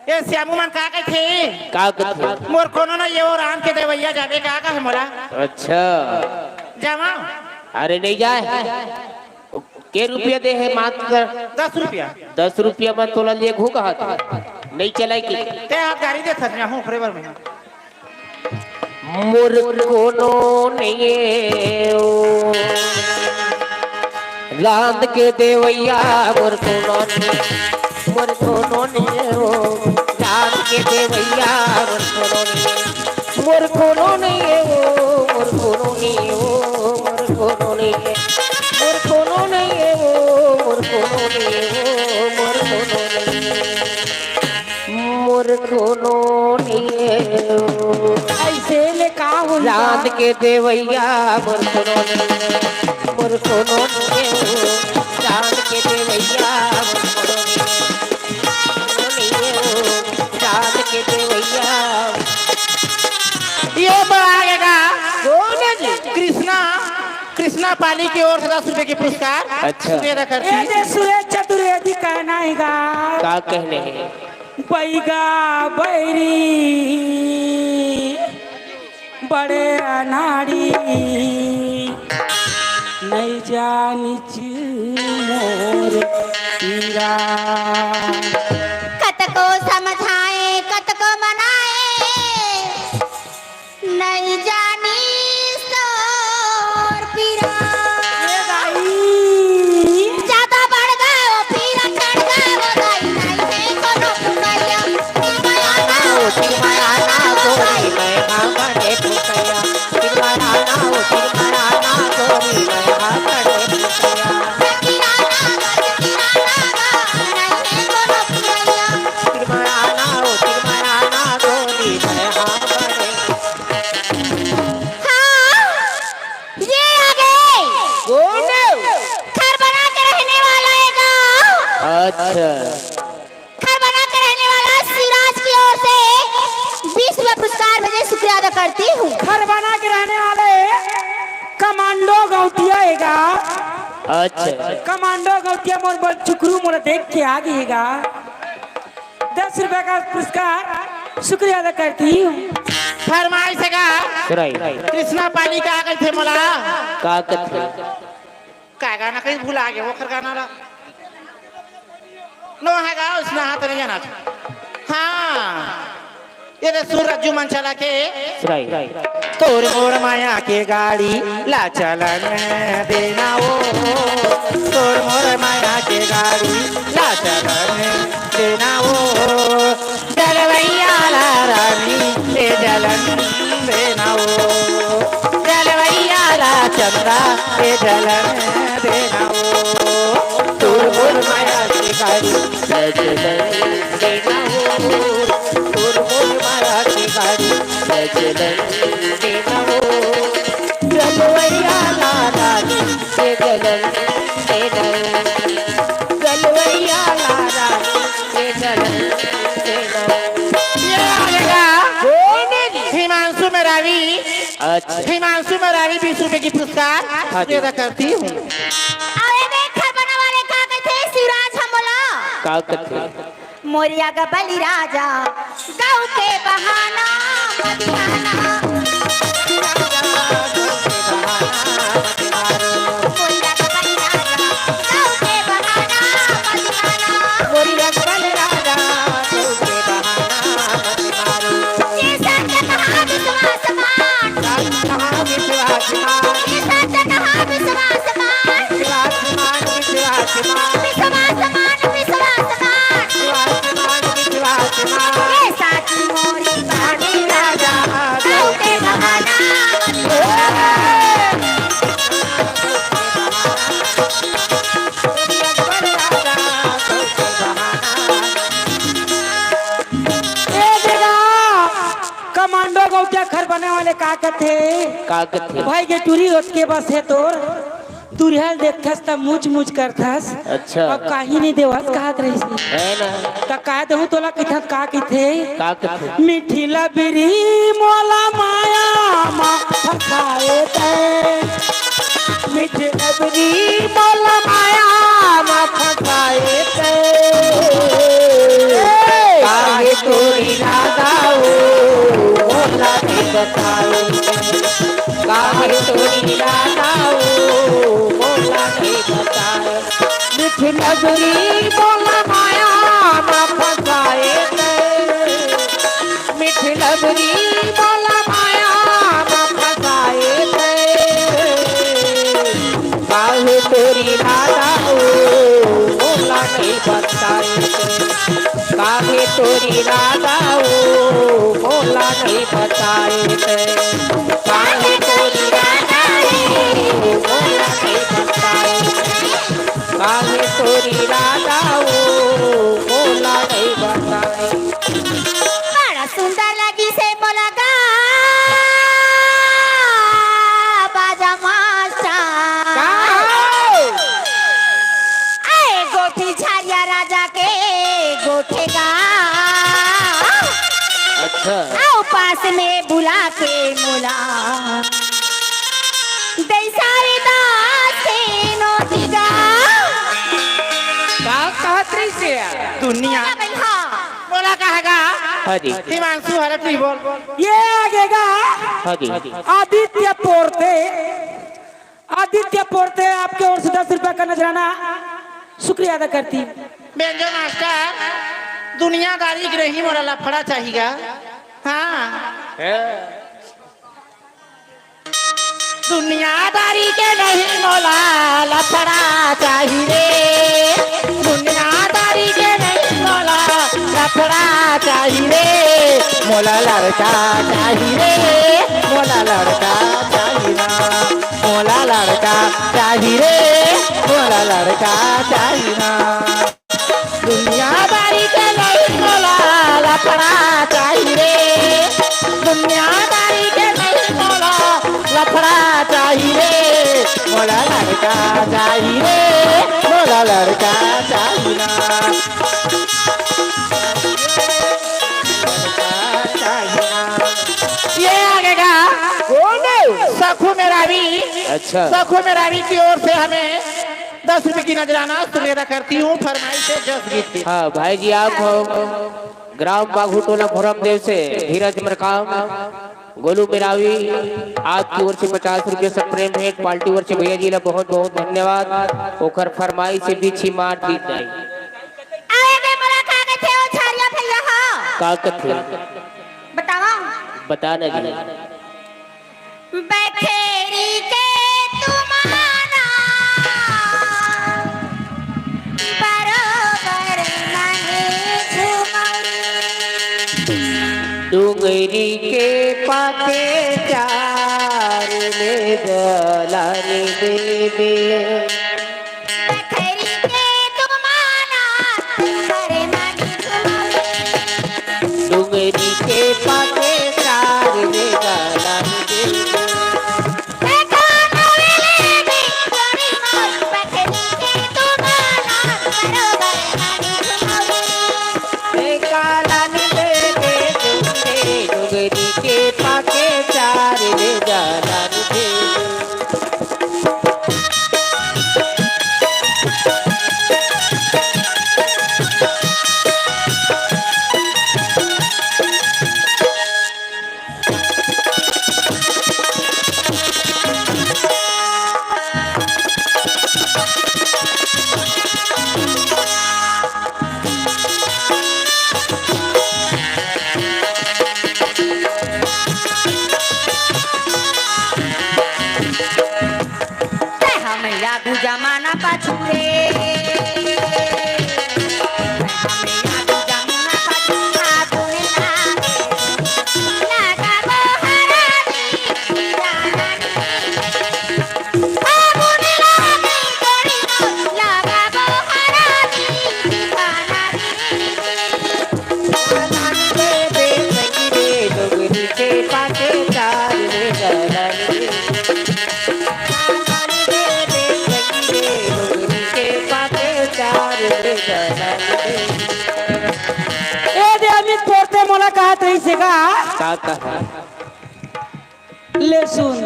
C: ये श्यामू मन का थे
A: काका थे
C: मोर कोनो ना ये वो राम के देवैया जाने का है मोला
A: अच्छा
C: जामा
A: अरे नहीं जाए के रुपया दे है मात्र
C: 10 रुपया
A: 10 रुपया में तोला लिए घू कहा था नहीं चलाई की
C: ते आप गाड़ी दे सकते हूँ फ्रेवर में
A: मोर कोनो नहीं ओ लांद के देवैया मोर कोनो नहीं ओ लांद के देवैया मोर कोनो नहीं ओ मोर कोनो नहीं ओ मोर कोनो नहीं है मोर कोनो नहीं है ओ मोर कोनो नहीं है ओ मोर कोनो नहीं है मोर कोनो नहीं है ओ
D: ऐसे ले का हो
A: लांद के देवैया मोर कोनो नहीं है मोर कोनो नहीं है ओ लांद के देवैया मोर कोनो नहीं है ओ लांद के देवैया
C: ये आएगा कृष्णा पाली की ओर से 10 रुपए की पुरस्कार
A: अच्छा।
C: शुक्रिया अदा करती
D: ये
C: हूँ।
D: जे सुरेश चतुर्वेदी कहना हैगा
A: का कहने हैं
D: बैगा बैरी बड़े अनाड़ी नहीं जानी मोर पीरा
B: कतको समझाए कतको मनाए नहीं जानी सोर पीरा
D: ये गाई
B: ज्यादा बढ़ गए वो पीरा चढ़ गए वो दाई नहीं है कोनो पुरैया
A: तिरमाया ना गोरी मैं आंगने पुतैया तिरमाया ना ओ तिरमाया ना गोरी मैं आंगने पुतैया तिरमाया ना ओ तिरमाया ना गोरी मैं आंगने
B: हाँ ये आ गए घर बना के रहने वाला है गाँव
A: अच्छा
B: घर बना के रहने वाला सिराज की ओर से 20 रुपए पुरस्कार भेजे शुक्रिया अदा करती हूँ
D: घर बना के रहने वाले कमांडो गौतिया हैगा
A: अच्छा
D: कमांडो गौतिया मोर बोल चुकरू मोर देख के आ गईगा 10 रुपए का पुरस्कार शुक्रिया अदा करती हूँ।
C: फरमाइश है
A: सुराई
C: कृष्णा पाली का आगे थे मोला
A: का कथे
C: का गाना कहीं भूला गया वो खर गाना ला नो है गा उसने हाथ नहीं जाना हाँ ये रे सुर रज्जू मन चला के
A: सुराई
C: तोर मोर माया के गाड़ी ला चलन देना वो तोर मोर माया के गाड़ी ला चलन देना वो जलवैया ला रानी ये जलन देना वो जलवैया ला चंदा ये जलन देना वो तुरमुर माया शिकारी ये जलन देना वो तुरमुर माया शिकारी ये जलन देना वो जलवैया ला रानी ये जलन देना जलवैया ला रानी ये जलन देना ये आएगा हिमांशु मेरावी
A: अच्छा
C: हिमांशु मेरावी 20 रुपए की पुरस्कार पैदा करती हूँ
B: अरे देखा बना वाले का कहते शिवराज हमला
A: का कथे
B: मोरिया का बलि राजा गाँव के बहाना मदिहाना मोरिया का बलि राजा गाँव के बहाना मदिहाना
C: गोरिया बल राजा के बहाना मत मारो
B: ये सच कहा विश्वास मान
C: कहाँ विश्वास मान
B: ये सच कहा विश्वास मान
C: विश्वास मान विश्वास मान
B: विश्वास मान विश्वास मान
C: विश्वास मान
B: ये साची मोरी
C: बलि राजा
B: गाँव के बहाना मदिहाना
D: कमांडो गौतिया घर बने वाले का कहते
A: का कथे
D: भाई के टूरी होत के बस है तोर तुरियाल देखथस त मुच मुच करथस
A: अच्छा
D: अब काही नहीं देवस कहत रहिस
A: है ना
D: त का दहु तोला कथत का कथे
A: का कथे
D: मिठी लबरी मोला माया मा फसाए ते मिठी लबरी मोला माया मा फसाए ते
C: काहे तोरी राधाओ मोला के बताओ काहे तोरी राधाओ मोला के बताओ मिठी नगरी मोला माया ना फसाए ते मिठी नगरी मोला माया ना फसाए ते काहे तोरी राधाओ मोला के बताए काहे तोरी राधाओ मोला नहीं बताए थे काहे तोरी राधाओ मोला नहीं बताए काहे तोरी राधाओ मोला नहीं बताए
B: बड़ा सुंदर लगी से बोला गा बाजा मास्टर आए गोठी झारिया राजा के गोठेगा
A: अच्छा
B: आओ पास में बुला के मोला दैसारी दास के नोतिगा
C: का कहत रही से दुनिया
B: बैठा
C: बोला कहेगा
A: हाँ जी
C: हिमांशु हरप्री बोल
D: ये आगेगा
A: हाँ जी
D: आदित्य पोरते आपके ओर से 10 रुपए का नजराना शुक्रिया अदा करती
C: बेंजो मास्टर दुनियादारी की रही मोरा लफड़ा चाहिएगा हाँ दुनियादारी के नहीं मोला लफड़ा चाहिए दुनियादारी के नहीं मोला लफड़ा चाहिए मोला लड़का चाहिए मोला लड़का चाहिए मोला लड़का चाहिए मोला लड़का चाहिए दुनियादारी के नहीं मोला लफड़ा चाहिए दुनियादारी के नहीं मोला लफड़ा चाहिए मोला लड़का चाहिए मोला लड़का चाहिए ये आगेगा सखू मेरा भी
A: अच्छा
C: सखू मेरावी की ओर से हमें 10 रुपए की नजराना सुमेरा करती हूँ फरमाई से 10 गीत की।
A: हाँ भाई जी आप ग्राम बाघू टोला भोरमदेव से धीरज मरकाम गोलू मेरावी आपकी ओर से 50 रुपये सब प्रेम भेंट पार्टी ओर से भैया जी ला बहुत बहुत धन्यवाद ओखर फरमाई से भी छिमार दी जाए
B: आए के मला का के थे ओ छारिया भैया हो
A: का कथे
B: बतावा
A: बता ना जी
B: बैठेरी के तुमाना बरोबर मने
A: डूंगरी के पाके चार ले जलाने देवे
B: खैरी के तुम माना करे नानी तुम्हारे
A: डूंगरी के पाके चार ले जलाने देवे
B: देखा नवेले में जोड़ी मोर खैरी के तुम माना बरोबर नानी तुम्हारे
A: कालानी देवे डूंगरी के पाके चार ले जलाने देवे
B: हमया दू जमाना पाछुरे हमया दू जमाना पाछुरा तूने लगा बहरानी जानानी आबुने लागे कोड़ी लगा बहरानी दीवानानी
A: डूंगरी के पाके चार ले जलाने
D: ए दे आम्ही पोरते मुलाकात रहीसे का ले सुन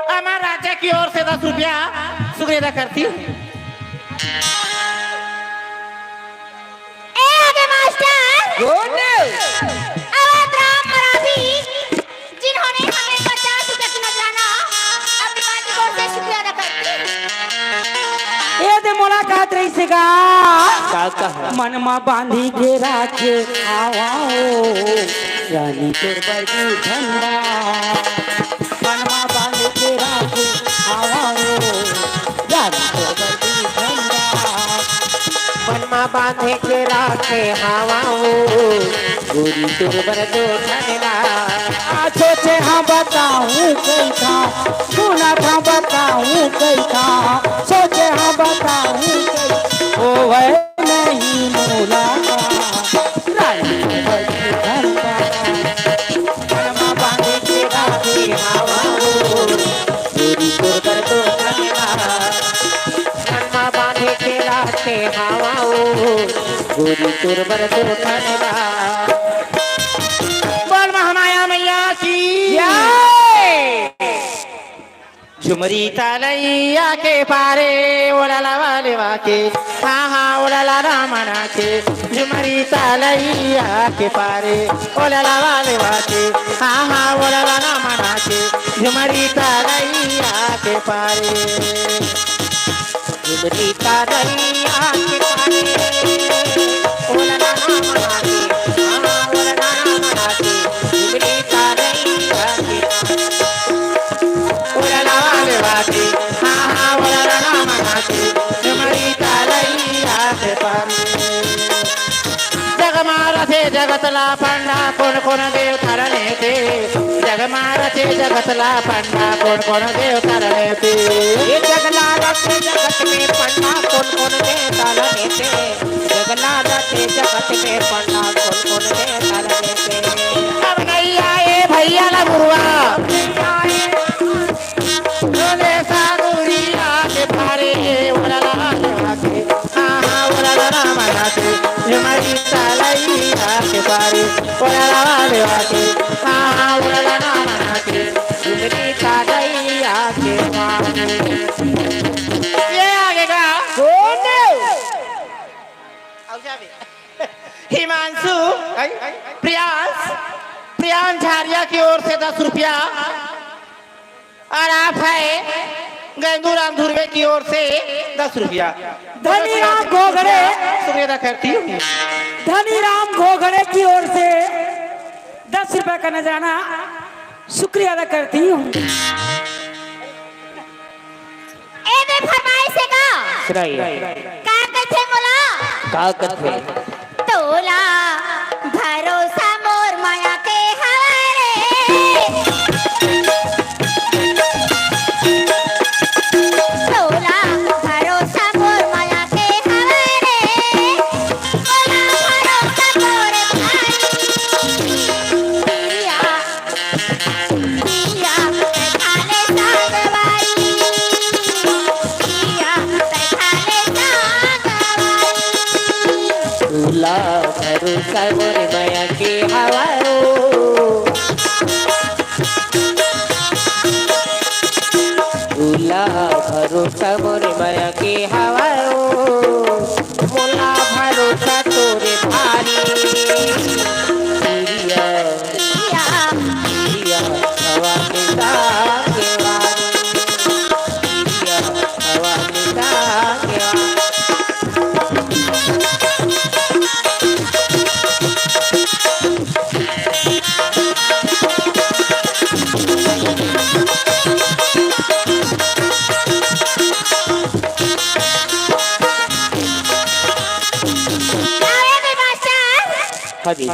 C: हमार राजा की ओर से 10 रुपया शुक्रिया अदा करती हूँ।
B: ए आगे मास्टर अवध राम मराठी जिन्होंने हमें 50 रुपए की नजराना अपनी माँ की ओर से शुक्रिया अदा करती हूँ।
D: ए दे मुलाकात रहीसे का मनमा बांधी के राखे आवाओ रानी तोर बरगू ठंडा मनमा बांधी के राखे आवाओ रानी तोर बरगू ठंडा
A: मनमा बांधे के राखे हवाओ गोरी तुरबर दो ठंडा
D: सोचे हाँ बताऊँ कैसा सुना था बताऊँ कैसा सोचे हाँ बताऊँ कैसा ओ वह नहीं मुलाकात रानी बड़ी ठंडा
A: मनमा बांधे के राखे हवाओ गोरी तुरबर दो ठंडा मनमा बांधे के राखे हवाओ गोरी तुरबर दो ठंडा
C: बोल महामाया मैया की झुमरी तालैया के पारे ओलाला वाले वाके हाँ हाँ ओलाला रामना के झुमरी तालैया के पारे ओलाला वाले वाके हाँ हाँ ओलाला रामना के झुमरी तालैया के पारे
A: झुमरी तारैया के पारे ओलाला रामना के हाँ ओलाला रामना के झुमरी तारैया के
C: ओलाला वाले वाके हाँ हाँ ओलाला रामना के झुमरी तालैया के पारे जगमारथे जगतला पंडा कोण कोण देव थारणे ते जगमारथे जगतला पंडा कोण कोण देव थारणे ते
A: ये जगला रखे जगत में पन्ना कौन कौन दे ताला नेते जगला रखे जगत में पन्ना कौन कौन दे ताला नेते
C: अब नहीं आए भैया ला गुरुआ रोले सागुरिया के पारे ओलाला वाके हाँ हाँ ओलाला रामना के झुमरी तालैया के पारे ओलाला वाले वाके हाँ हाँ ओलाला रामना के
A: झुमरी तारैया के पारे
C: ये आगे का हिमांशु प्रियांश झारिया की ओर से 10 रुपया और आप है गंगूराम धुर्वे की ओर से 10 रुपया
D: धनीराम घोगड़े
C: शुक्रिया अदा करती हूँ।
D: धनीराम घोगड़े की ओर से 10 रुपए का नजराना शुक्रिया अदा करती हूँ।
B: ए बे फरमाइश है का
A: सुनाइए
B: का कथे मोला
A: का कथे
B: तोला भरोसा मोर माया के हवारे तोला भरोसा मोर माया के हवारे तोला भरोसा मोर भाई पिया पिया खाले सागवाई पिया खाले सागवाई
A: तुला भरोसा मोर माया के हवारो तुला भरोसा मोर माया के हवारो मोला भरोसा तोरे भारी प्रिया
B: पिया
A: प्रिया हवा के सागे वारी प्रिया हवा के सागे वारी
B: आवे मास्टर
A: हाँ जी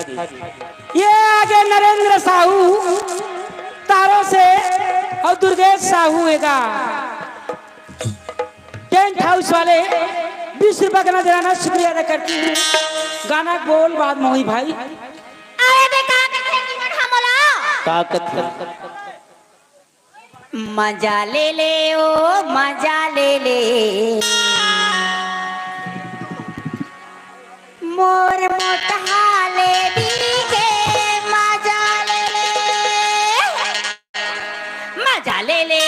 D: ये आगे नरेंद्र साहू तारों से और दुर्गेश साहू हैगा टेंट हाउस वाले 20 रुपए का नजराना शुक्रिया अदा करती हूँ। गाना बोल बाद में हुई भाई।
B: आवे बे का कथे की मन हमला
A: ताकत
B: मजा ले ले ओ मजा ले ले मोर मोटहाले दीगे मजा ले ले मजा ले ले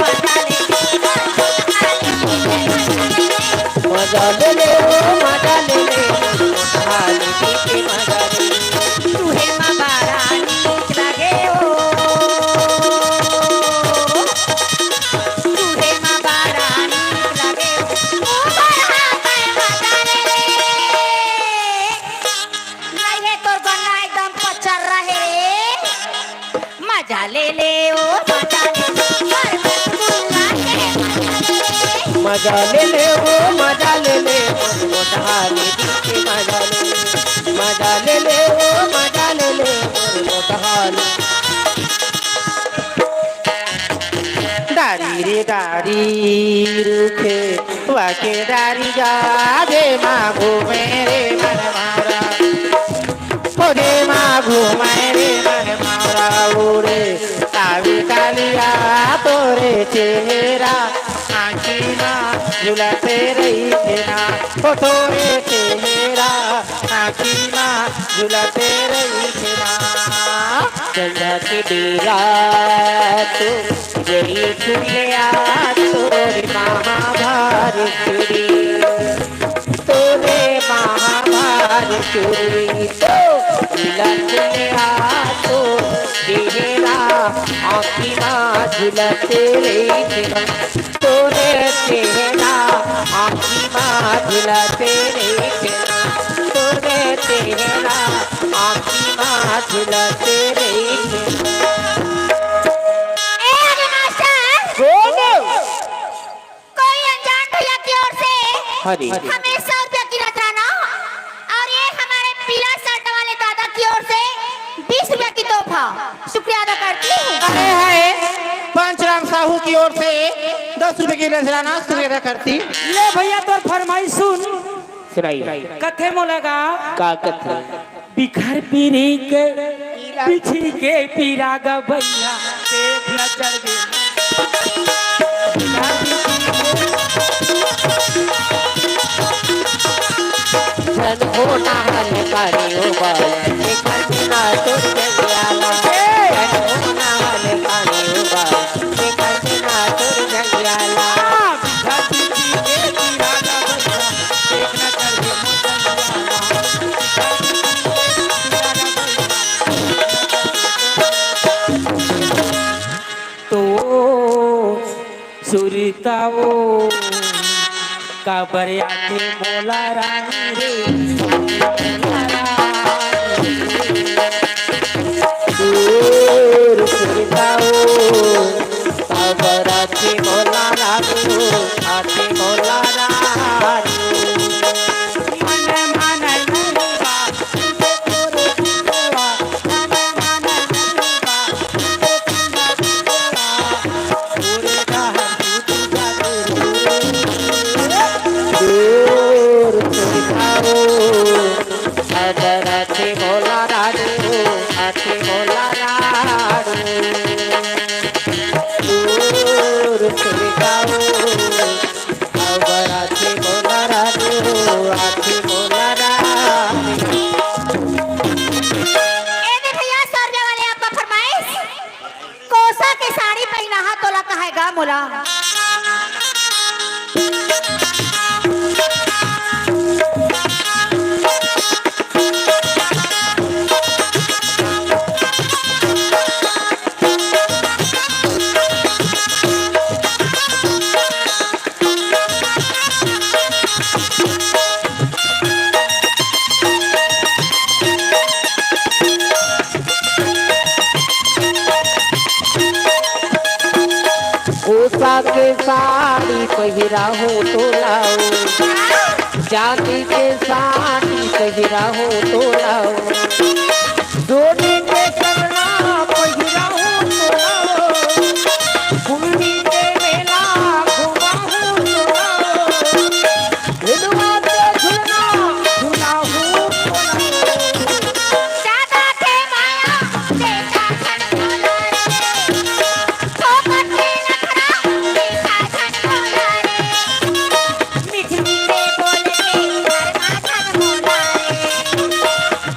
B: मजा ले ले
A: मजा ले ले मजा ले ले हाली की मजा ले
B: तुहे मबारा नीक लगे ओ तुहे मबारा नीक लगे ओ बड़ा पे मजा ले ले नहीं है तोर बना एकदम पचर रहे मजा ले ले ओ मजा ले ले
A: मजा ले ले वो मजा ले ले मोटा हाली की मजा ले मजा ले ले वो मजा ले ले मोटा हाली दारी रे दारी रुखे वाके दारी जा दे मागो मेरे मन मारा ओरे मागो मेरे मन मारा ओरे तावी कालिया तोरे चेहरा आँखीना झुलाते रही ना ओ तोरे चेहरा आँखीना झुलाते रही ना चंदा की डेरा तो जरी चुलिया तोरे महाभारत चुरी तोरे महाभारत चुरी तो झुला चुलिया तो चेहरा आँखीना झुलाते रही ना तोरे चेहरा आँखीना झुलाते रही ना तोरे चेहरा आँखीना झुलाते रही
B: ए आगे मास्टर कोई अनजान भैया की ओर से
A: हरी
B: हमें 100 रुपया की नजराना और ये हमारे पीला शर्ट वाले दादा की ओर से 20 रुपया की तोहफा शुक्रिया अदा करती हूँ।
C: अरे है पंचराम साहू की ओर से 10 रुपए की नजराना शुक्रिया करती।
D: ले भैया तोर फरमाइश सुन
A: सुनाइए
D: कथे मोलगा
A: का कथे
D: बिखर पीरी के पिछी के पीरा गा भैया देख न चढ़ गए
A: जन हो नाहन कारियो बाल देखर बिना तुर जगियाला जन हो नाहन कारियो बाल देखर बिना तुर जगियाला
D: तो सुरताओ काबर आके मोला रानी रे
A: दूर सुरताओ काबर आके मोला रानी आके मोला रानी
B: बोला
A: कोसा के साड़ी पहिरा हो तो लाओ, चांदी के साड़ी पहिरा हो तो लाओ, सोने के कंगना पहिरा हो तो लाओ, कुंडी के मेला घुमा हो तो लाओ, हिंदुआ के झुलना झुला हो तो लाओ।
B: दादा के माया देखा धन बोला रे फोकट के नखरा देखा धन बोला रे मीठी मीठे बोल के करना धन बोला रे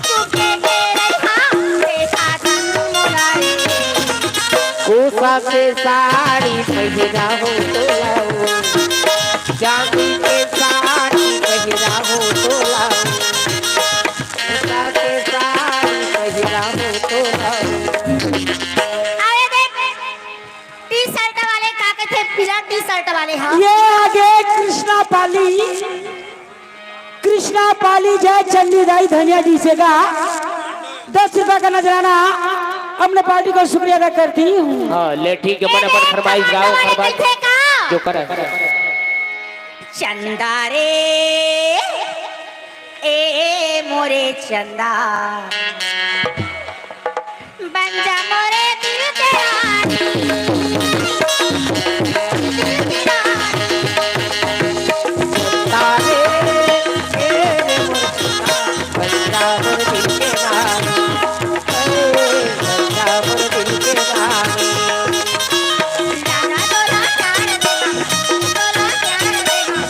B: चुपके के रहा देखा धन बोला रे
A: कोसा के साड़ी पहिरा हो तो लाओ, चांदी के साड़ी पहिरा हो तो लाओ, कोसा के साड़ी पहिरा हो तो लाओ।
B: अरे देख टी शर्ट वाले का कहते पीला टी शर्ट वाले हाँ
D: ये आगे कृष्णा पाली जय चंडी दाई धनिया जी से का 10 रुपए का नजराना अपने पार्टी को शुक्रिया अदा करती हूँ।
A: हाँ ले ठीक है, मन अपन फरमाइश गाओ, फरमाइश जो करे
B: चंदा रे ए मोरे चंदा बन जा मोरे दिल के रानी दिल की रानी
A: तारे ए पंजाब दिल के रानी, पंजाब दिल के रानी।
B: जाना तोला प्यार देगा तोला प्यार देगा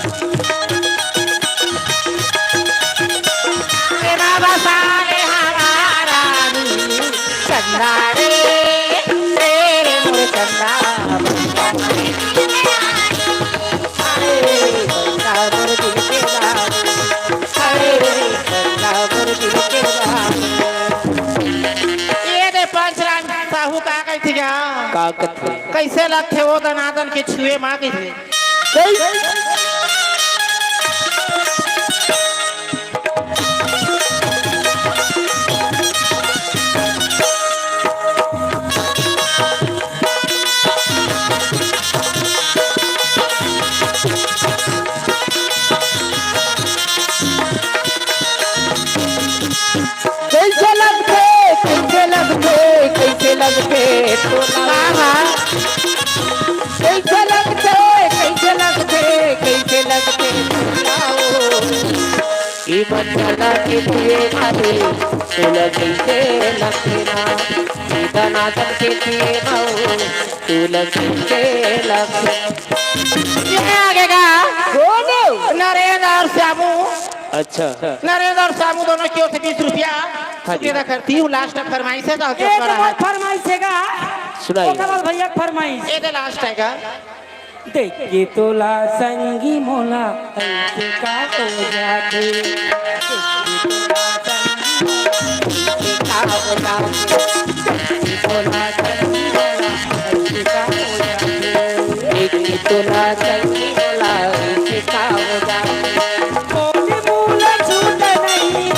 A: मेरा बसारे हरा रानी, चंदा रे तेरे मोर चंदा, पंजाब दिल के रानी, पंजाब दिल के रानी।
C: ये दे पंचराम साहू का कही थी क्या
A: का कथे
C: कैसे लगते वो दनादन के छुए मांगे थे
A: कैसे लगते कैसे लगते कैसे लगते तोला, कैसे लगते कैसे लगते कैसे लगते तोलाओ, ई बंधना के पिए मारे तोला कैसे लगते ना, ई दनादन के पिए माओ तोला कैसे लगते।
C: ये आगे का नरेंद्र और श्यामू,
A: अच्छा
C: नरेंद्र और श्यामू दोनों की ओर से 20 रुपया
A: हाँ जी।
C: शुक्रिया करती हूँ। लास्ट तक फरमाइश है तो
D: एक बार फरमाइश है का
A: सुनाइए।
D: कमल भैया फरमाइश
C: ये दे लास्ट है का
D: देखिए तोला संगी मोला ऐसे का हो जाते, देखिए तोला संगी मोला ऐसे का हो जाते,
A: एक तोला चंगी बोला का हो जाए,
D: बोली मूल छूट नहीं,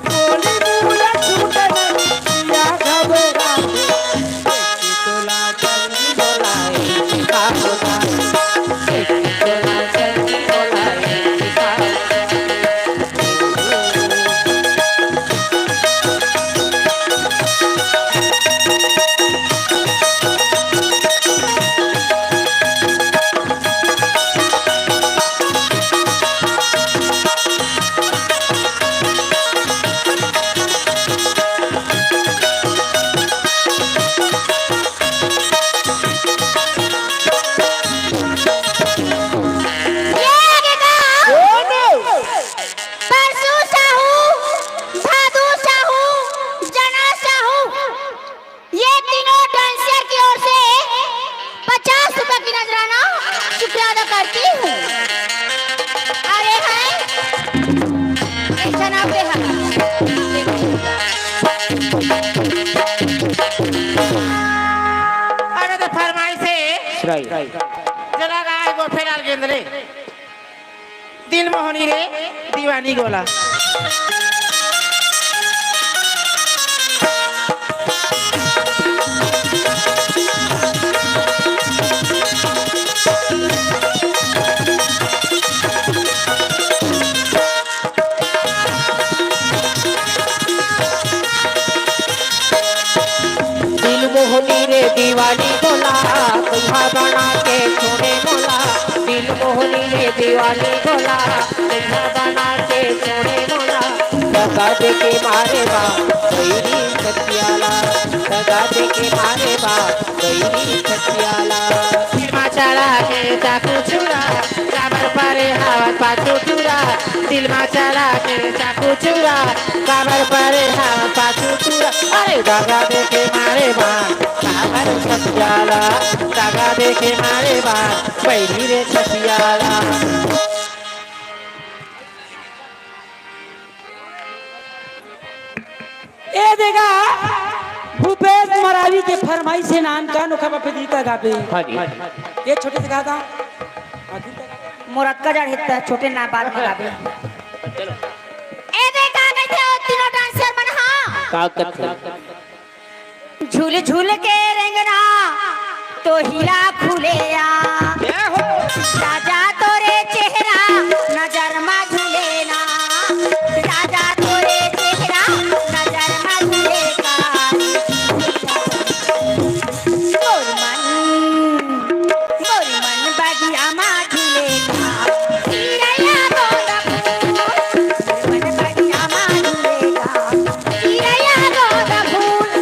D: बोली मूल छूट नहीं या घबरा, देखिए तोला संगी मोला ऐसे का हो जाते,
A: एक तोला चंगी बोला का हो जाए।
B: ज्यादा करती हूँ। अरे है ऐसा ना पे
C: अरे तो फरमाई से
A: श्राई
C: जरा गाय गो फेराल गेंदले दिल मोहनी रे दीवानी गोला
A: दिल मोहनी रे दीवानी गोला तुझा बना के छोड़े मोला दिल मोहनी रे दीवानी गोला तुझा बना के छोड़े मोला दगा दे के मारे बा कोई सत्याला दगा दे के मारे बा कोई सत्याला
C: दिलमा चढ़ा के चाकू छुरा काबर पारे हवा पाछू छुरा दिलमा चढ़ा के चाकू छुरा काबर पारे हवा पाछू छुरा अरे दागा दे के मारे बा काबर सत्याला दागा दे के मारे बा बैरी रे सत्याला
D: ए देगा भूपेश मरावी के फरमाइश से नाम का नोखा पे दीता गाबे
A: हाँ जी
D: ये छोटे से गाता
B: मुरक्का जड़ हित छोटे ना बाद में गावे। ए देखा गए थे वो तीनों डांसर मन हाँ
A: ताकत
B: झूल झूल के रेंगना तो हीरा खुलेया राजा तोरे चेहरा नजर में झूलेना राजा तोरे चेहरा नजर में झूलेगा मोर मन बगिया में झूलेगा हीरा गोदा फूल मन बगिया में झूलेगा हीरा गोदा फूल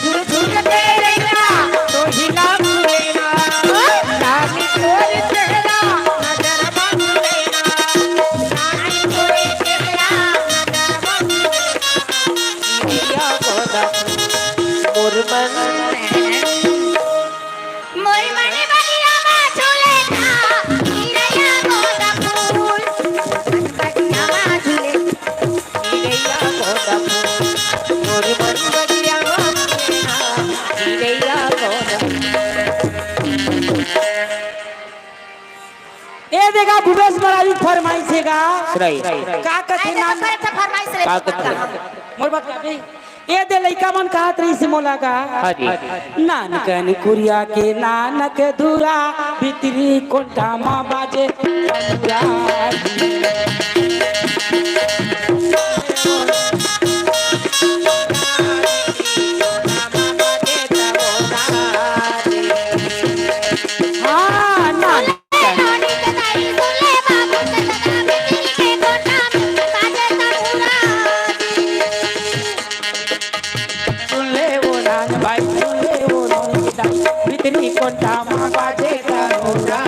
B: झूल झूल के रेंगना तो हीरा खुलेगा रानी तोरे चेहरा नजर में झूलेगा रानी तोरे चेहरा नजर में झूलेगा
A: मुरमन
B: मोर मन बगिया में झूलेगा हीरा गोदा फूल मन बगिया में झूलेगा
D: ए देगा भूपेश मरावी के फरमाइश से गा
A: श्राई
D: का कथे नाम
B: फरमाइश रे
D: मोर बात गाबे ए दे लइका मन कहत रही से मोला का
A: हाँ जी
D: नानकन कुरिया के नानक धुरा भीतरी कोठा मा बाजे धुरा। हाँ नानकन
B: नानी के दाई बोले बाबू के लगा बिजली के कोठा में बाजे तड़ूरा
D: सुन ले वो नान भाई सुन ले वो नौनीता भीतरी कोठा मा बाजे धुरा।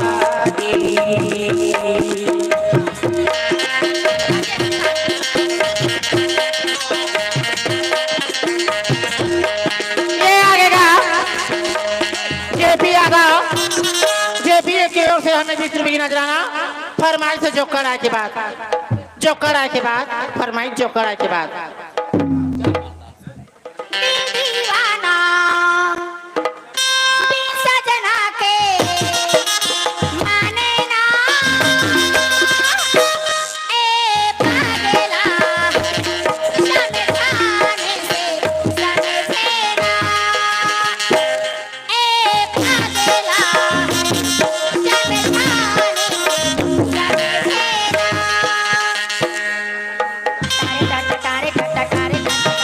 C: ये आगेगा जेपी आगा जेपी की ओर से हमें 20 रुपये की नजराना फरमाइश से जोकर आए के बाद फरमाइश जोकर आए के बाद
B: दीवाना बिन सजना के माने ना ए पागला जाने खाने से जाने सेना ए पागला जाने खाने से जाने सेना तारे तारे तारे तारे तारे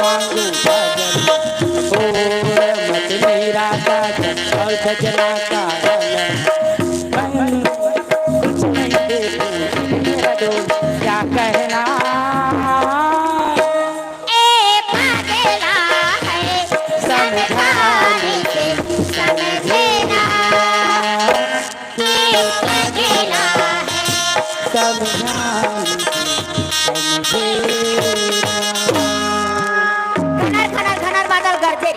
D: मांगू भजन हो मत मेरा साजन और सजना का आनंद कुछ नहीं देखूं मेरा दोस्त क्या कहना
B: ए पागला है समझाने से समझेना ए पागला है घनर घनर घनर बादल गरजे